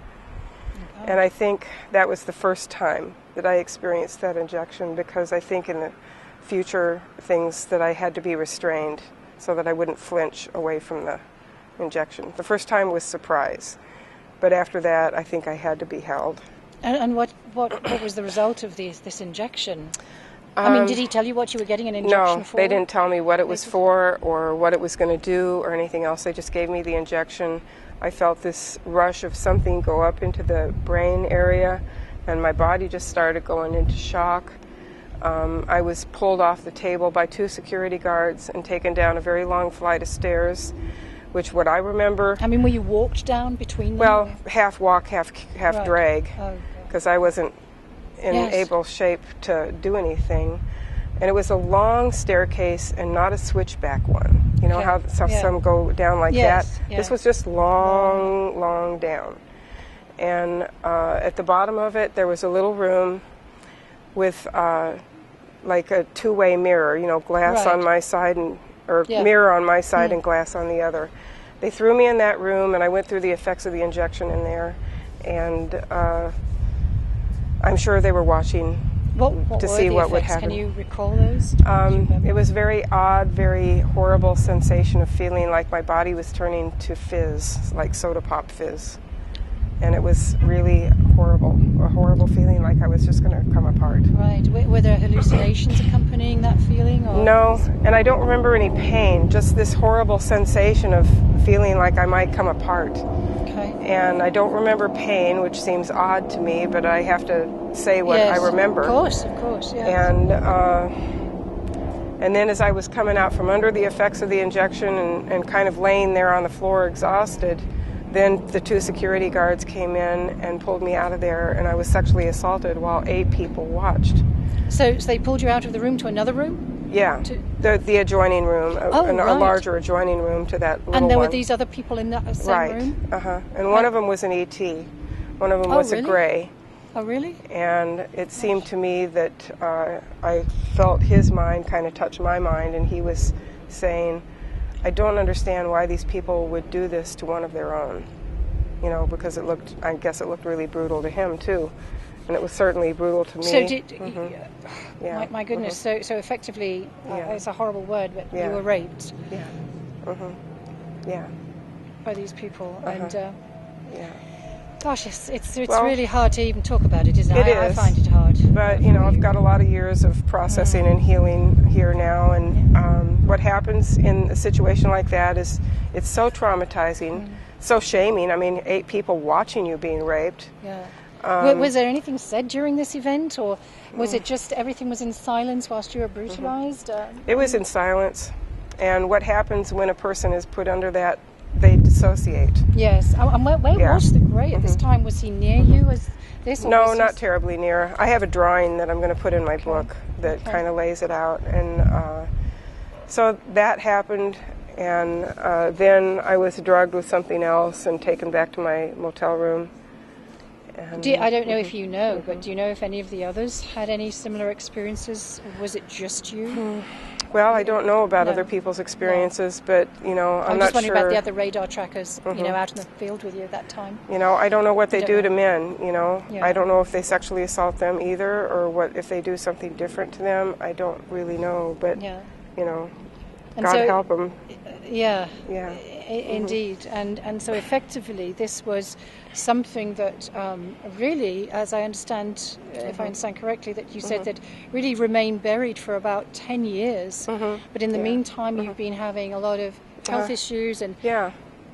And I think that was the first time that I experienced that injection, because I think in the future things that I had to be restrained so that I wouldn't flinch away from the injection. The first time was surprise, but after that I think I had to be held. And what was the result of this injection? Did he tell you what you were getting an injection for? No, they didn't tell me what it was for or what it was going to do or anything else. They just gave me the injection. I felt this rush of something go up into the brain area, and my body just started going into shock. I was pulled off the table by 2 security guards and taken down a very long flight of stairs, which what I remember... were you walked down between them? Well, half walk, half drag, because I wasn't in able shape to do anything. And it was a long staircase and not a switchback one. You know how some go down like that? This was just long down. And at the bottom of it, there was a little room with like a 2-way mirror, glass on my side mirror on my side and glass on the other. They threw me in that room, and I went through the effects of the injection in there, and I'm sure they were watching to see what would happen. Can you recall those? It was very odd, very horrible sensation of feeling like my body was turning to fizz, like soda pop fizz. and it was really horrible, a horrible feeling like I was just going to come apart. Right. Were there hallucinations accompanying that feeling? Or? No, and I don't remember any pain, just this horrible sensation of feeling like I might come apart. Okay. And I don't remember pain, which seems odd to me, but I have to say what Yes, I remember. Of course, yes. And then as I was coming out from under the effects of the injection and kind of laying there on the floor exhausted, then the 2 security guards came in and pulled me out of there, and I was sexually assaulted while 8 people watched. So they pulled you out of the room to another room? Yeah, the adjoining room, a larger adjoining room to that little one. And there were these other people in that same room? Right, and one of them was an ET. One of them was really? a gray. Oh, really? And it seemed to me that I felt his mind kind of touch my mind, and he was saying, I don't understand why these people would do this to one of their own. You know, because I guess it looked really brutal to him, too. And it was certainly brutal to me. So did, yeah. my goodness, so effectively, it's a horrible word, but Yeah. you were raped Yeah. Yeah. by these people. And Yeah. gosh, it's Well, really hard to even talk about it, isn't it? It I is. find it hard. But, you know, I've got a lot of years of processing and healing here now, and what happens in a situation like that is it's so traumatizing, so shaming. I mean, 8 people watching you being raped. Yeah. Was there anything said during this event, or was it just everything was in silence whilst you were brutalized? It was in silence, and what happens when a person is put under that, they dissociate. Yes. And where Yeah. was the grey at this time? Was he near you? Was this? Or No, was not this- terribly near. I have a drawing that I'm going to put in my book that kind of lays it out. And so that happened, and then I was drugged with something else and taken back to my motel room. And, I don't know if you know, but do you know if any of the others had any similar experiences? Or was it just you? Well, I don't know about No. other people's experiences, but, you know, I'm just not wondering sure. about the other radar trackers, you know, out in the field with you at that time. You know, I don't know what they don't do know. to men, you know. Yeah. I don't know if they sexually assault them either, or what if they do something different to them. I don't really know, but, Yeah. you know, And God so- help them. Yeah. Yeah. Indeed. And so effectively this was something that really, as I understand, if I understand correctly, that you said that really remained buried for about 10 years. But in the meantime, you've been having a lot of health issues and Yeah.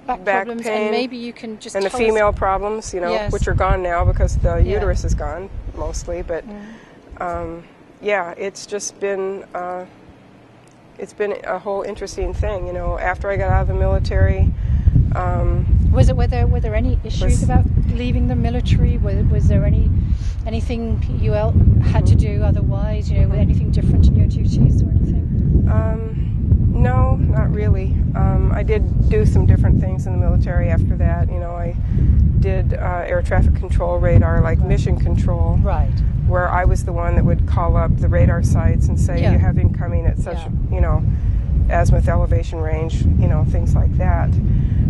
back Back problems, pain, and maybe you can just and the tell us- female problems, you know, Yes. which are gone now because the uterus is gone mostly. But yeah, it's just been a whole interesting thing. You know, after I got out of the military, were there any issues about leaving the military? Was there anything you had to do otherwise? You know, anything different in your duties or anything? no, not really. I did do some different things in the military after that. You know, I did air traffic control radar, like mission control. Right. Where I was the one that would call up the radar sites and say, you have incoming at such, you know, azimuth elevation range, you know, things like that.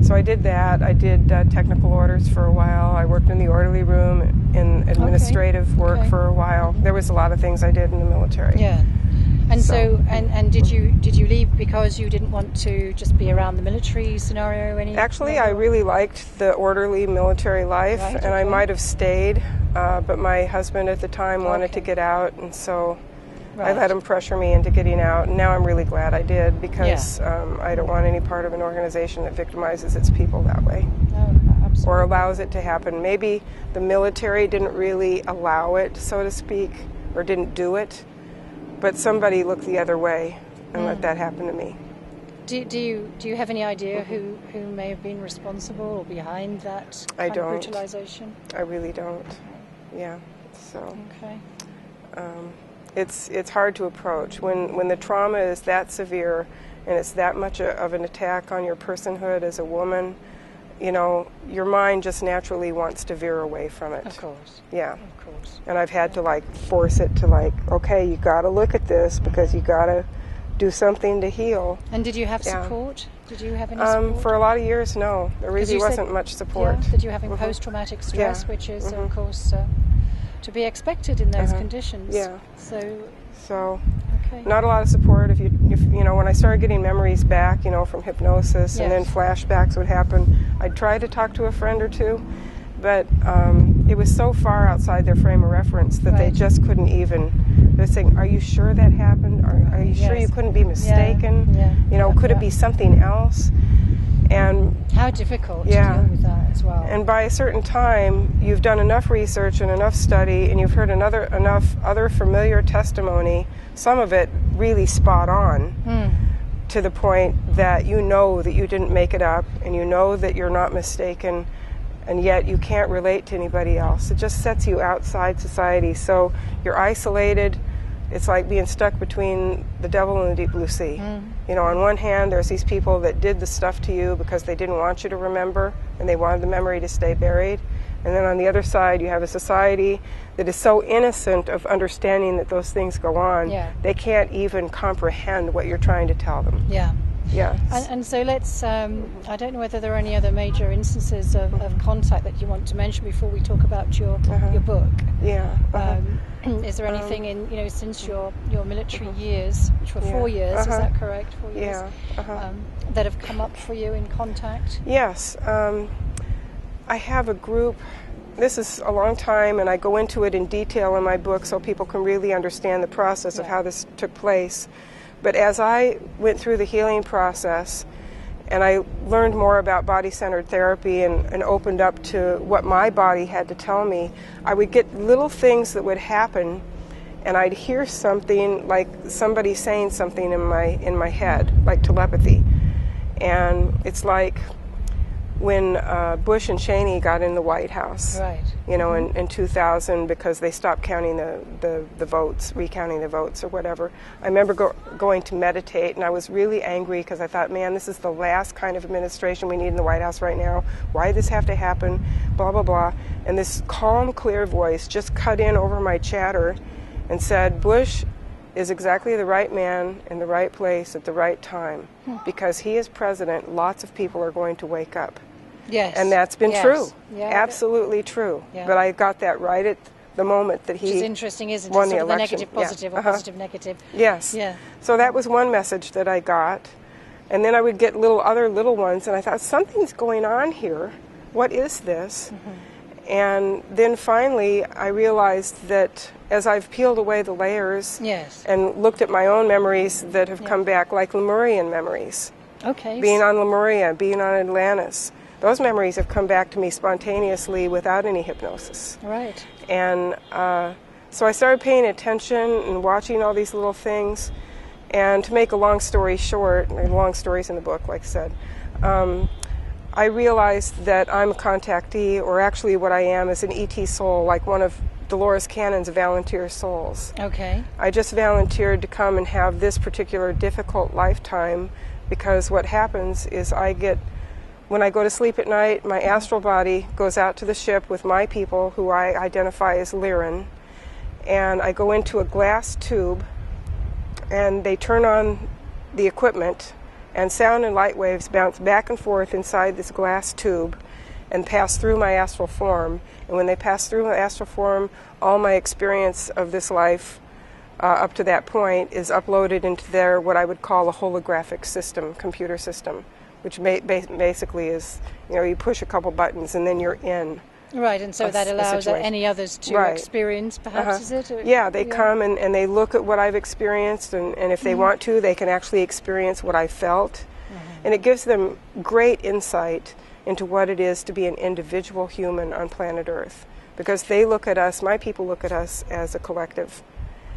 So I did that. I did technical orders for a while. I worked in the orderly room in administrative work for a while. There was a lot of things I did in the military. Yeah. And so did you leave because you didn't want to just be around the military scenario anymore? Actually, I really liked the orderly military life, Right, and I might have stayed, but my husband at the time wanted to get out, and so I let him pressure me into getting out. And now I'm really glad I did, because I don't want any part of an organization that victimizes its people that way. No, absolutely. Or allows it to happen. Maybe the military didn't really allow it, so to speak, or didn't do it, but somebody looked the other way and let that happen to me. Do you have any idea who may have been responsible or behind that kind of brutalization? I really don't. Yeah. So Okay. it's hard to approach when the trauma is that severe and it's that much of an attack on your personhood as a woman. You know, your mind just naturally wants to veer away from it. Of course. Yeah. Of course. And I've had to force it to okay, you got to look at this because you got to do something to heal. And did you have support? Did you have any support? For a lot of years, no. There really wasn't much support. Yeah, that you're having post-traumatic stress, which is, of course, to be expected in those conditions. Yeah. So okay. Not a lot of support. If you know, when I started getting memories back, you know, from hypnosis, and then flashbacks would happen, I'd try to talk to a friend or two, but it was so far outside their frame of reference that they just couldn't even. They're saying, "Are you sure that happened? Are you sure you couldn't be mistaken? Could it be something else?" And how difficult to deal with that as well. And by a certain time, you've done enough research and enough study, and you've heard enough other familiar testimony, some of it really spot on, to the point that you know that you didn't make it up, and you know that you're not mistaken, and yet you can't relate to anybody else. It just sets you outside society. So you're isolated. It's like being stuck between the devil and the deep blue sea. On one hand, there's these people that did the stuff to you because they didn't want you to remember, and they wanted the memory to stay buried. And then on the other side, you have a society that is so innocent of understanding that those things go on, they can't even comprehend what you're trying to tell them. Yeah. And so let's, I don't know whether there are any other major instances of contact that you want to mention before we talk about your book. Is there anything in, since your military years, which were 4 years, is that correct? 4 years? That have come up for you in contact? Yes. I have a group. This is a long time, and I go into it in detail in my book so people can really understand the process of how this took place. But as I went through the healing process and I learned more about body-centered therapy and opened up to what my body had to tell me, I would get little things that would happen, and I'd hear something like somebody saying something in my head, like telepathy. And it's like when Bush and Cheney got in the White House, in 2000, because they stopped counting the votes, recounting the votes or whatever. I remember going to meditate, and I was really angry because I thought, man, this is the last kind of administration we need in the White House right now. Why did this have to happen? Blah, blah, blah. And this calm, clear voice just cut in over my chatter and said, Bush is exactly the right man in the right place at the right time. Because he is president, lots of people are going to wake up. Yes. And that's been true. Absolutely true. But I got that right at the moment that he Which is interesting, isn't it? won Sort the of the election. negative, positive, or positive, negative. Yes. So that was one message that I got. And then I would get other little ones, and I thought, something's going on here. What is this? And then finally I realized that as I've peeled away the layers and looked at my own memories that have come back, like Lemurian memories. Being on Lemuria, being on Atlantis. Those memories have come back to me spontaneously without any hypnosis. And so I started paying attention and watching all these little things. And to make a long story short, and long stories in the book, like I said, I realized that I'm a contactee, or actually what I am is an ET soul, like one of Dolores Cannon's volunteer souls. I just volunteered to come and have this particular difficult lifetime, because what happens is when I go to sleep at night, my astral body goes out to the ship with my people, who I identify as Lyran, and I go into a glass tube, and they turn on the equipment, and sound and light waves bounce back and forth inside this glass tube and pass through my astral form. And when they pass through my astral form, all my experience of this life up to that point is uploaded into their, what I would call a holographic system, computer system, which basically is, you push a couple buttons and then you're in. And so that allows any others to experience, perhaps, is it? They come and they look at what I've experienced, and if they want to, they can actually experience what I felt. And it gives them great insight into what it is to be an individual human on planet Earth. Because they look at us, my people look at us as a collective.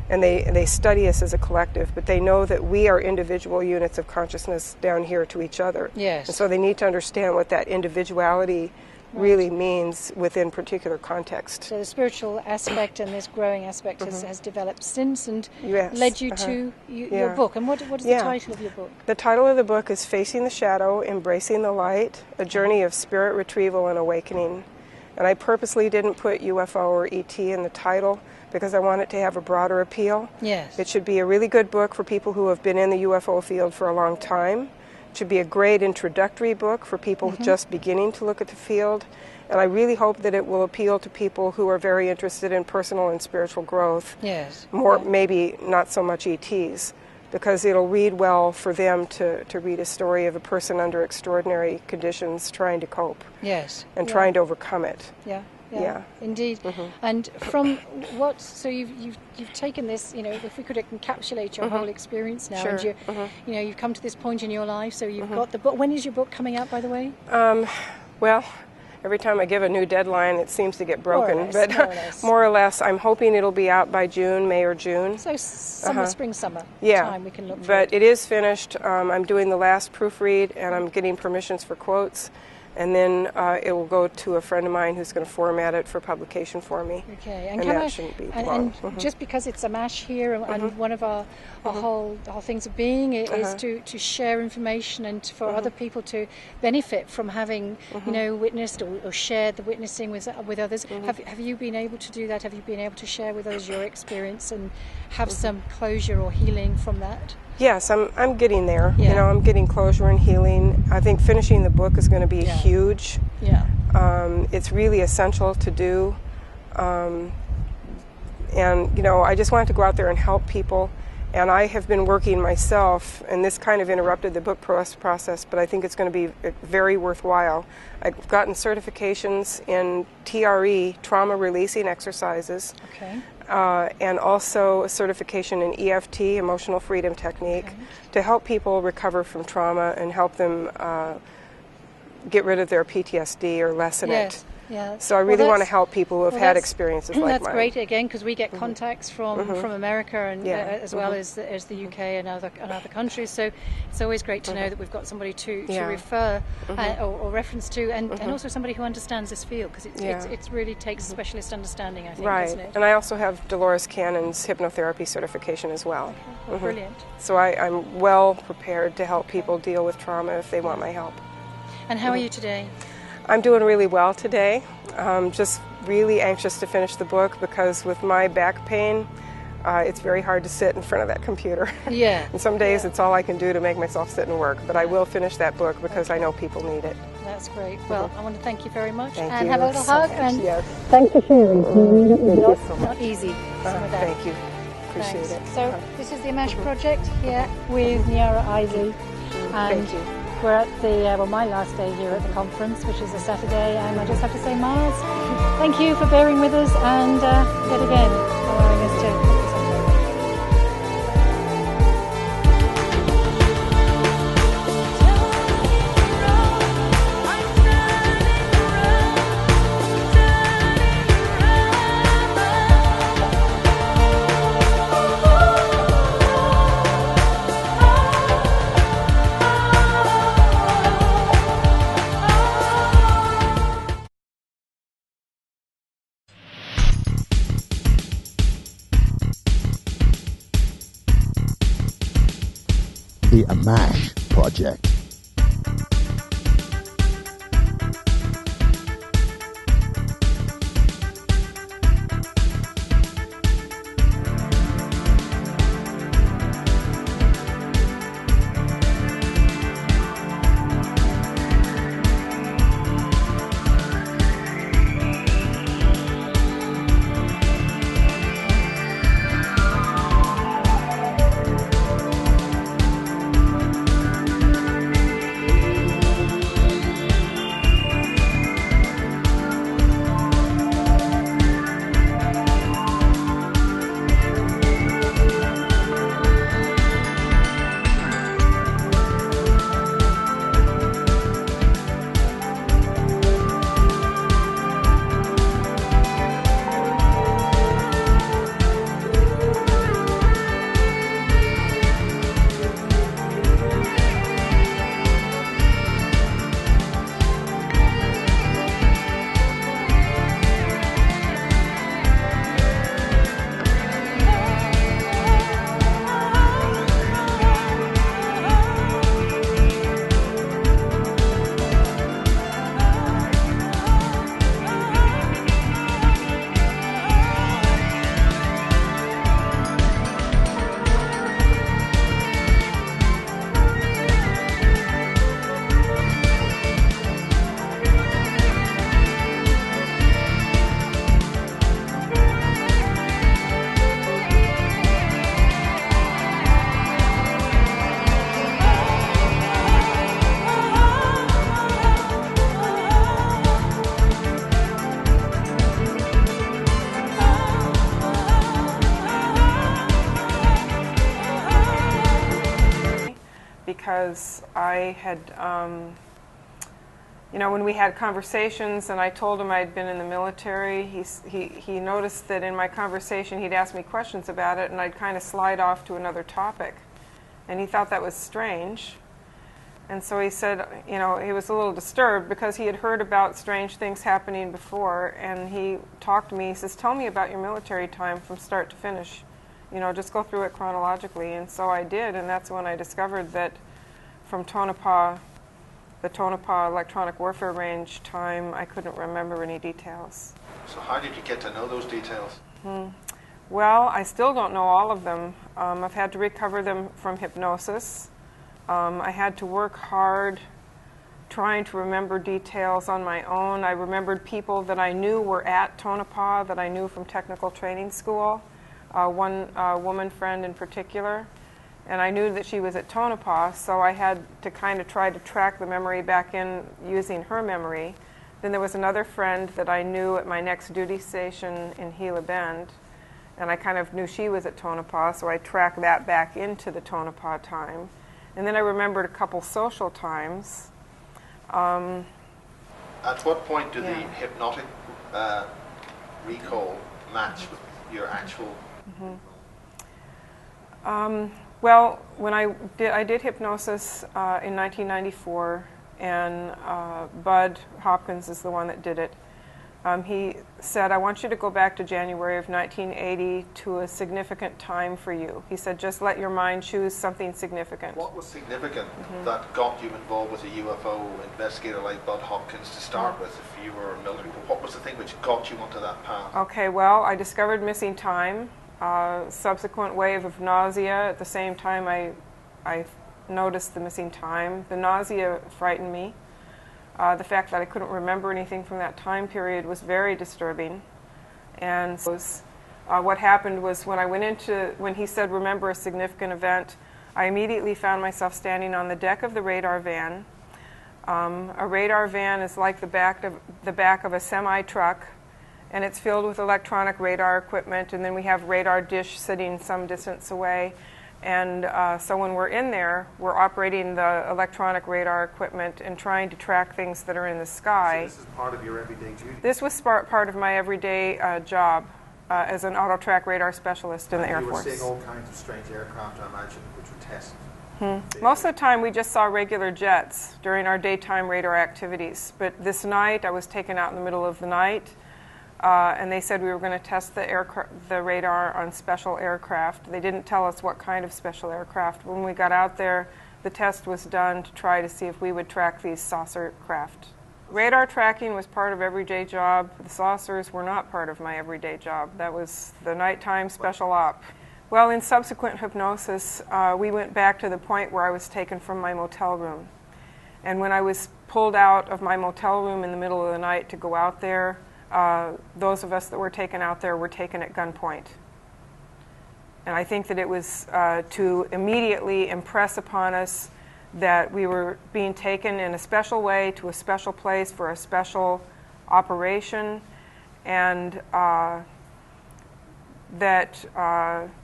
And they study us as a collective, but they know that we are individual units of consciousness down here to each other. And so they need to understand what that individuality really means within particular context. So the spiritual aspect and this growing aspect has developed since and led you to your book. And what is the title of your book? The title of the book is Facing the Shadow, Embracing the Light, A Journey of Spirit Retrieval and Awakening. And I purposely didn't put UFO or ET in the title because I want it to have a broader appeal. It should be a really good book for people who have been in the UFO field for a long time. It should be a great introductory book for people just beginning to look at the field. And I really hope that it will appeal to people who are very interested in personal and spiritual growth. Maybe not so much ETs. because it'll read well for them to read a story of a person under extraordinary conditions trying to cope. Yes. And trying to overcome it. Yeah. Yeah. Indeed. And from what, so you've taken this, if we could encapsulate your whole experience now, Sure. and you've come to this point in your life, so you've got the book. When is your book coming out, by the way? Well, every time I give a new deadline, it seems to get broken. More or less, but more or less. more or less, I'm hoping it'll be out by May or June. So summer, spring, summer time we can look for but it. it is finished. I'm doing the last proofread, and I'm getting permissions for quotes. And then it will go to a friend of mine who's going to format it for publication for me. Okay, and that shouldn't be long. And just because it's Ammach here, and one of our whole things of being is to share information and for other people to benefit from having witnessed or shared the witnessing with others. Have you been able to do that? Have you been able to share with us your experience and have some closure or healing from that? Yes, I'm getting there. Yeah. I'm getting closure and healing. I think finishing the book is going to be huge. Yeah. It's really essential to do. And I just wanted to go out there and help people. And I have been working myself, and this kind of interrupted the book process, but I think it's going to be very worthwhile. I've gotten certifications in TRE, trauma releasing exercises. Okay. And also a certification in EFT, emotional freedom technique, to help people recover from trauma and help them get rid of their PTSD or lessen it. Yeah. So I really want to help people who have had experiences like that's mine. great again, because we get contacts from America and as well as the UK and other countries. So it's always great to know that we've got somebody to refer or reference to, and also somebody who understands this field, because it really takes specialist understanding, I think, doesn't it? And I also have Dolores Cannon's hypnotherapy certification as well. Well, brilliant. So I'm well prepared to help people deal with trauma if they want my help. And how are you today? I'm doing really well today. Just really anxious to finish the book, because with my back pain, it's very hard to sit in front of that computer. Yeah. And some days it's all I can do to make myself sit and work. But I will finish that book because I know people need it. That's great. Well, I want to thank you very much. Thank and you have a little so hug. much. And Yes. thanks for sharing. Thank Not easy. Some of that. Thank you. Appreciate Thanks. it. So this is the Ammach project here with Niara Isley. And Thank you. we're at the, my last day here at the conference, which is a Saturday, and I just have to say, Miles, thank you for bearing with us, and yet again, allowing us to put this on tape. The Ammach Project. because I had, you know, when we had conversations and I told him I'd been in the military, he noticed that in my conversation he'd ask me questions about it and I'd kind of slide off to another topic. And he thought that was strange. And so he said, you know, he was a little disturbed because he had heard about strange things happening before, and he talked to me, he says, tell me about your military time from start to finish. You know, just go through it chronologically. And so I did, and that's when I discovered that from Tonopah, the Tonopah electronic warfare range time, I couldn't remember any details. So how did you get to know those details? Well, I still don't know all of them. I've had to recover them from hypnosis. I had to work hard trying to remember details on my own. I remembered people that I knew were at Tonopah, that I knew from technical training school, one woman friend in particular. And I knew that she was at Tonopah, so I had to kind of try to track the memory back in using her memory. Then there was another friend that I knew at my next duty station in Gila Bend, and I kind of knew she was at Tonopah, so I tracked that back into the Tonopah time. And then I remembered a couple social times. At what point do the hypnotic recall match with your actual? Well, when I did hypnosis in 1994, and Bud Hopkins is the one that did it. He said, I want you to go back to January of 1980 to a significant time for you. He said, just let your mind choose something significant. What was significant that got you involved with a UFO investigator like Bud Hopkins to start with, if you were military? What was the thing which got you onto that path? Okay, well, I discovered missing time, subsequent wave of nausea. At the same time, I noticed the missing time. The nausea frightened me. The fact that I couldn't remember anything from that time period was very disturbing. And so what happened was when he said, remember a significant event, I immediately found myself standing on the deck of the radar van. A radar van is like the back of a semi-truck, and it's filled with electronic radar equipment, and then we have radar dish sitting some distance away. And so when we're in there, we're operating the electronic radar equipment and trying to track things that are in the sky. So this is part of your everyday duty? This was part of my everyday job as an auto-track radar specialist in the Air Force. You were seeing all kinds of strange aircraft, I imagine, which were tested. Most of the time, we just saw regular jets during our daytime radar activities. But this night, I was taken out in the middle of the night. And they said we were going to test the radar on special aircraft. They didn't tell us what kind of special aircraft. When we got out there, the test was done to try to see if we would track these saucer craft. Radar tracking was part of everyday job. The saucers were not part of my everyday job. That was the nighttime special op. Well, in subsequent hypnosis, we went back to the point where I was taken from my motel room. And when I was pulled out of my motel room in the middle of the night to go out there, those of us that were taken out there were taken at gunpoint. And I think that it was to immediately impress upon us that we were being taken in a special way to a special place for a special operation, and that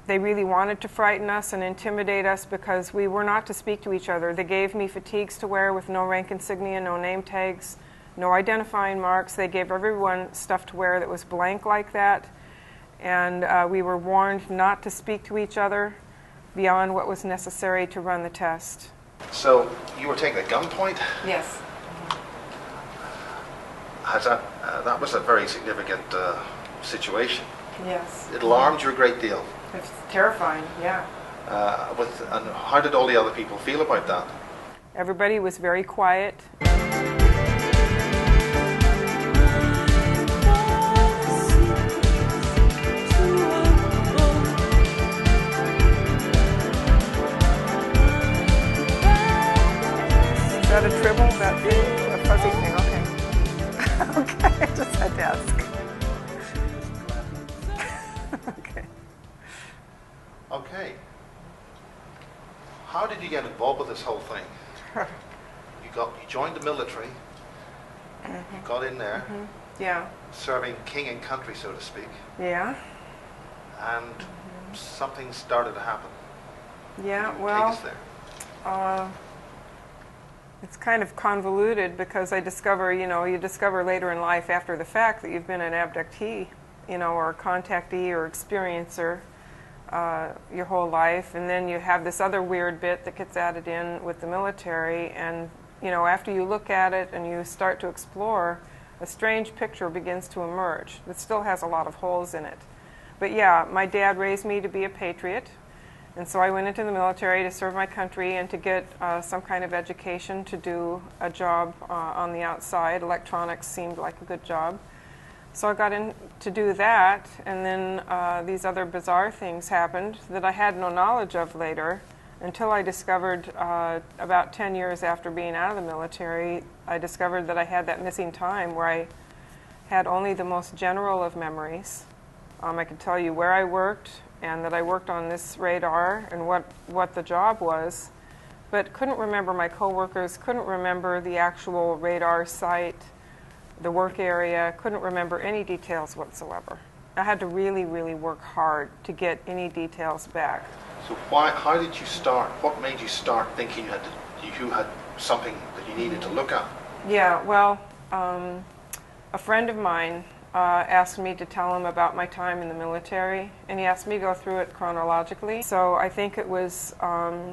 they really wanted to frighten us and intimidate us because we were not to speak to each other. They gave me fatigues to wear with no rank insignia, no name tags, no identifying marks. They gave everyone stuff to wear that was blank like that. And we were warned not to speak to each other beyond what was necessary to run the test. So you were taken at gunpoint? Yes. That was a very significant situation. Yes. It alarmed you a great deal. It's terrifying, yeah. And how did all the other people feel about that? Everybody was very quiet. Is that a tribble, that thing, a fuzzy thing? Okay. Okay, I just had to ask. Okay. Okay. How did you get involved with this whole thing? You joined the military. You got in there. Yeah. Serving king and country, so to speak. Yeah. And something started to happen. Yeah. Take Well. us there. It's kind of convoluted because I discover, you discover later in life after the fact that you've been an abductee, or a contactee or experiencer your whole life, and then you have this other weird bit that gets added in with the military, and after you look at it and you start to explore, a strange picture begins to emerge that still has a lot of holes in it. But yeah, my dad raised me to be a patriot, and so I went into the military to serve my country and to get some kind of education to do a job on the outside. Electronics seemed like a good job. So I got in to do that, and then these other bizarre things happened that I had no knowledge of later until I discovered about 10 years after being out of the military, I discovered that I had that missing time where I had only the most general of memories. I could tell you where I worked and that I worked on this radar and what the job was, but couldn't remember my coworkers, couldn't remember the actual radar site, the work area, couldn't remember any details whatsoever. I had to really, really work hard to get any details back. So how did you start? What made you start thinking you had something that you needed to look at? Yeah, well, a friend of mine asked me to tell him about my time in the military, and he asked me to go through it chronologically. So I think it was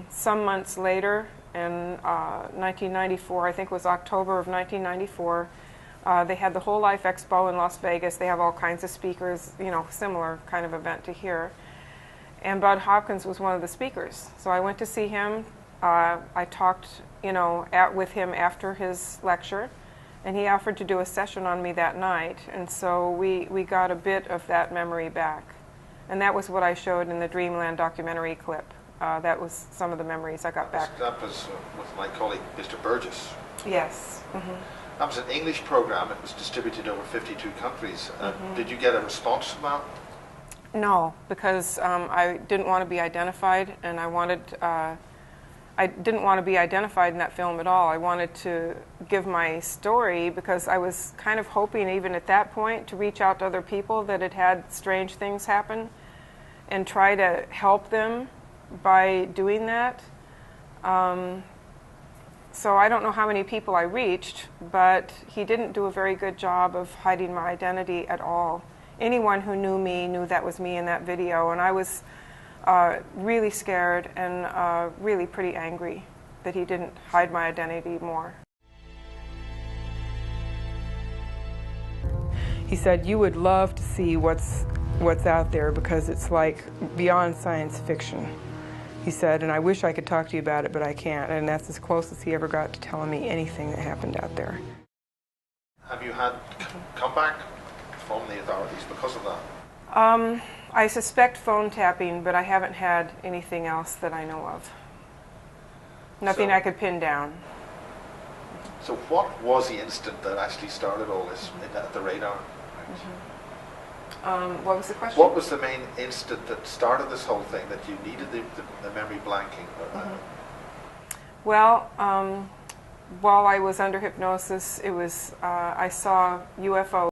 some months later in 1994, I think it was October of 1994, they had the Whole Life Expo in Las Vegas. They have all kinds of speakers, similar kind of event to here. And Bud Hopkins was one of the speakers. So I went to see him. I talked, with him after his lecture, and he offered to do a session on me that night. And so we got a bit of that memory back. And that was what I showed in the Dreamland documentary clip. That was some of the memories I got back. That was with my colleague, Mr. Burgess. Yes. Mm-hmm. That was an English program. It was distributed over 52 countries. Did you get a response from that? No, because I didn't want to be identified, and I didn't want to be identified in that film at all. I wanted to give my story because I was kind of hoping, even at that point, to reach out to other people that had had strange things happen and try to help them by doing that. So I don't know how many people I reached, but he didn't do a very good job of hiding my identity at all. Anyone who knew me knew that was me in that video, and I was really scared and really pretty angry that he didn't hide my identity more. He said, "You would love to see what's out there because it's like beyond science fiction." He said, "And I wish I could talk to you about it, but I can't." And that's as close as he ever got to telling me anything that happened out there. Have you had comeback from the authorities because of that? I suspect phone tapping, but I haven't had anything else that I know of. Nothing I could pin down. So what was the incident that actually started all this at the radar? What was the question? What was the main incident that started this whole thing, that you needed the memory blanking? Well, while I was under hypnosis, it was I saw UFOs.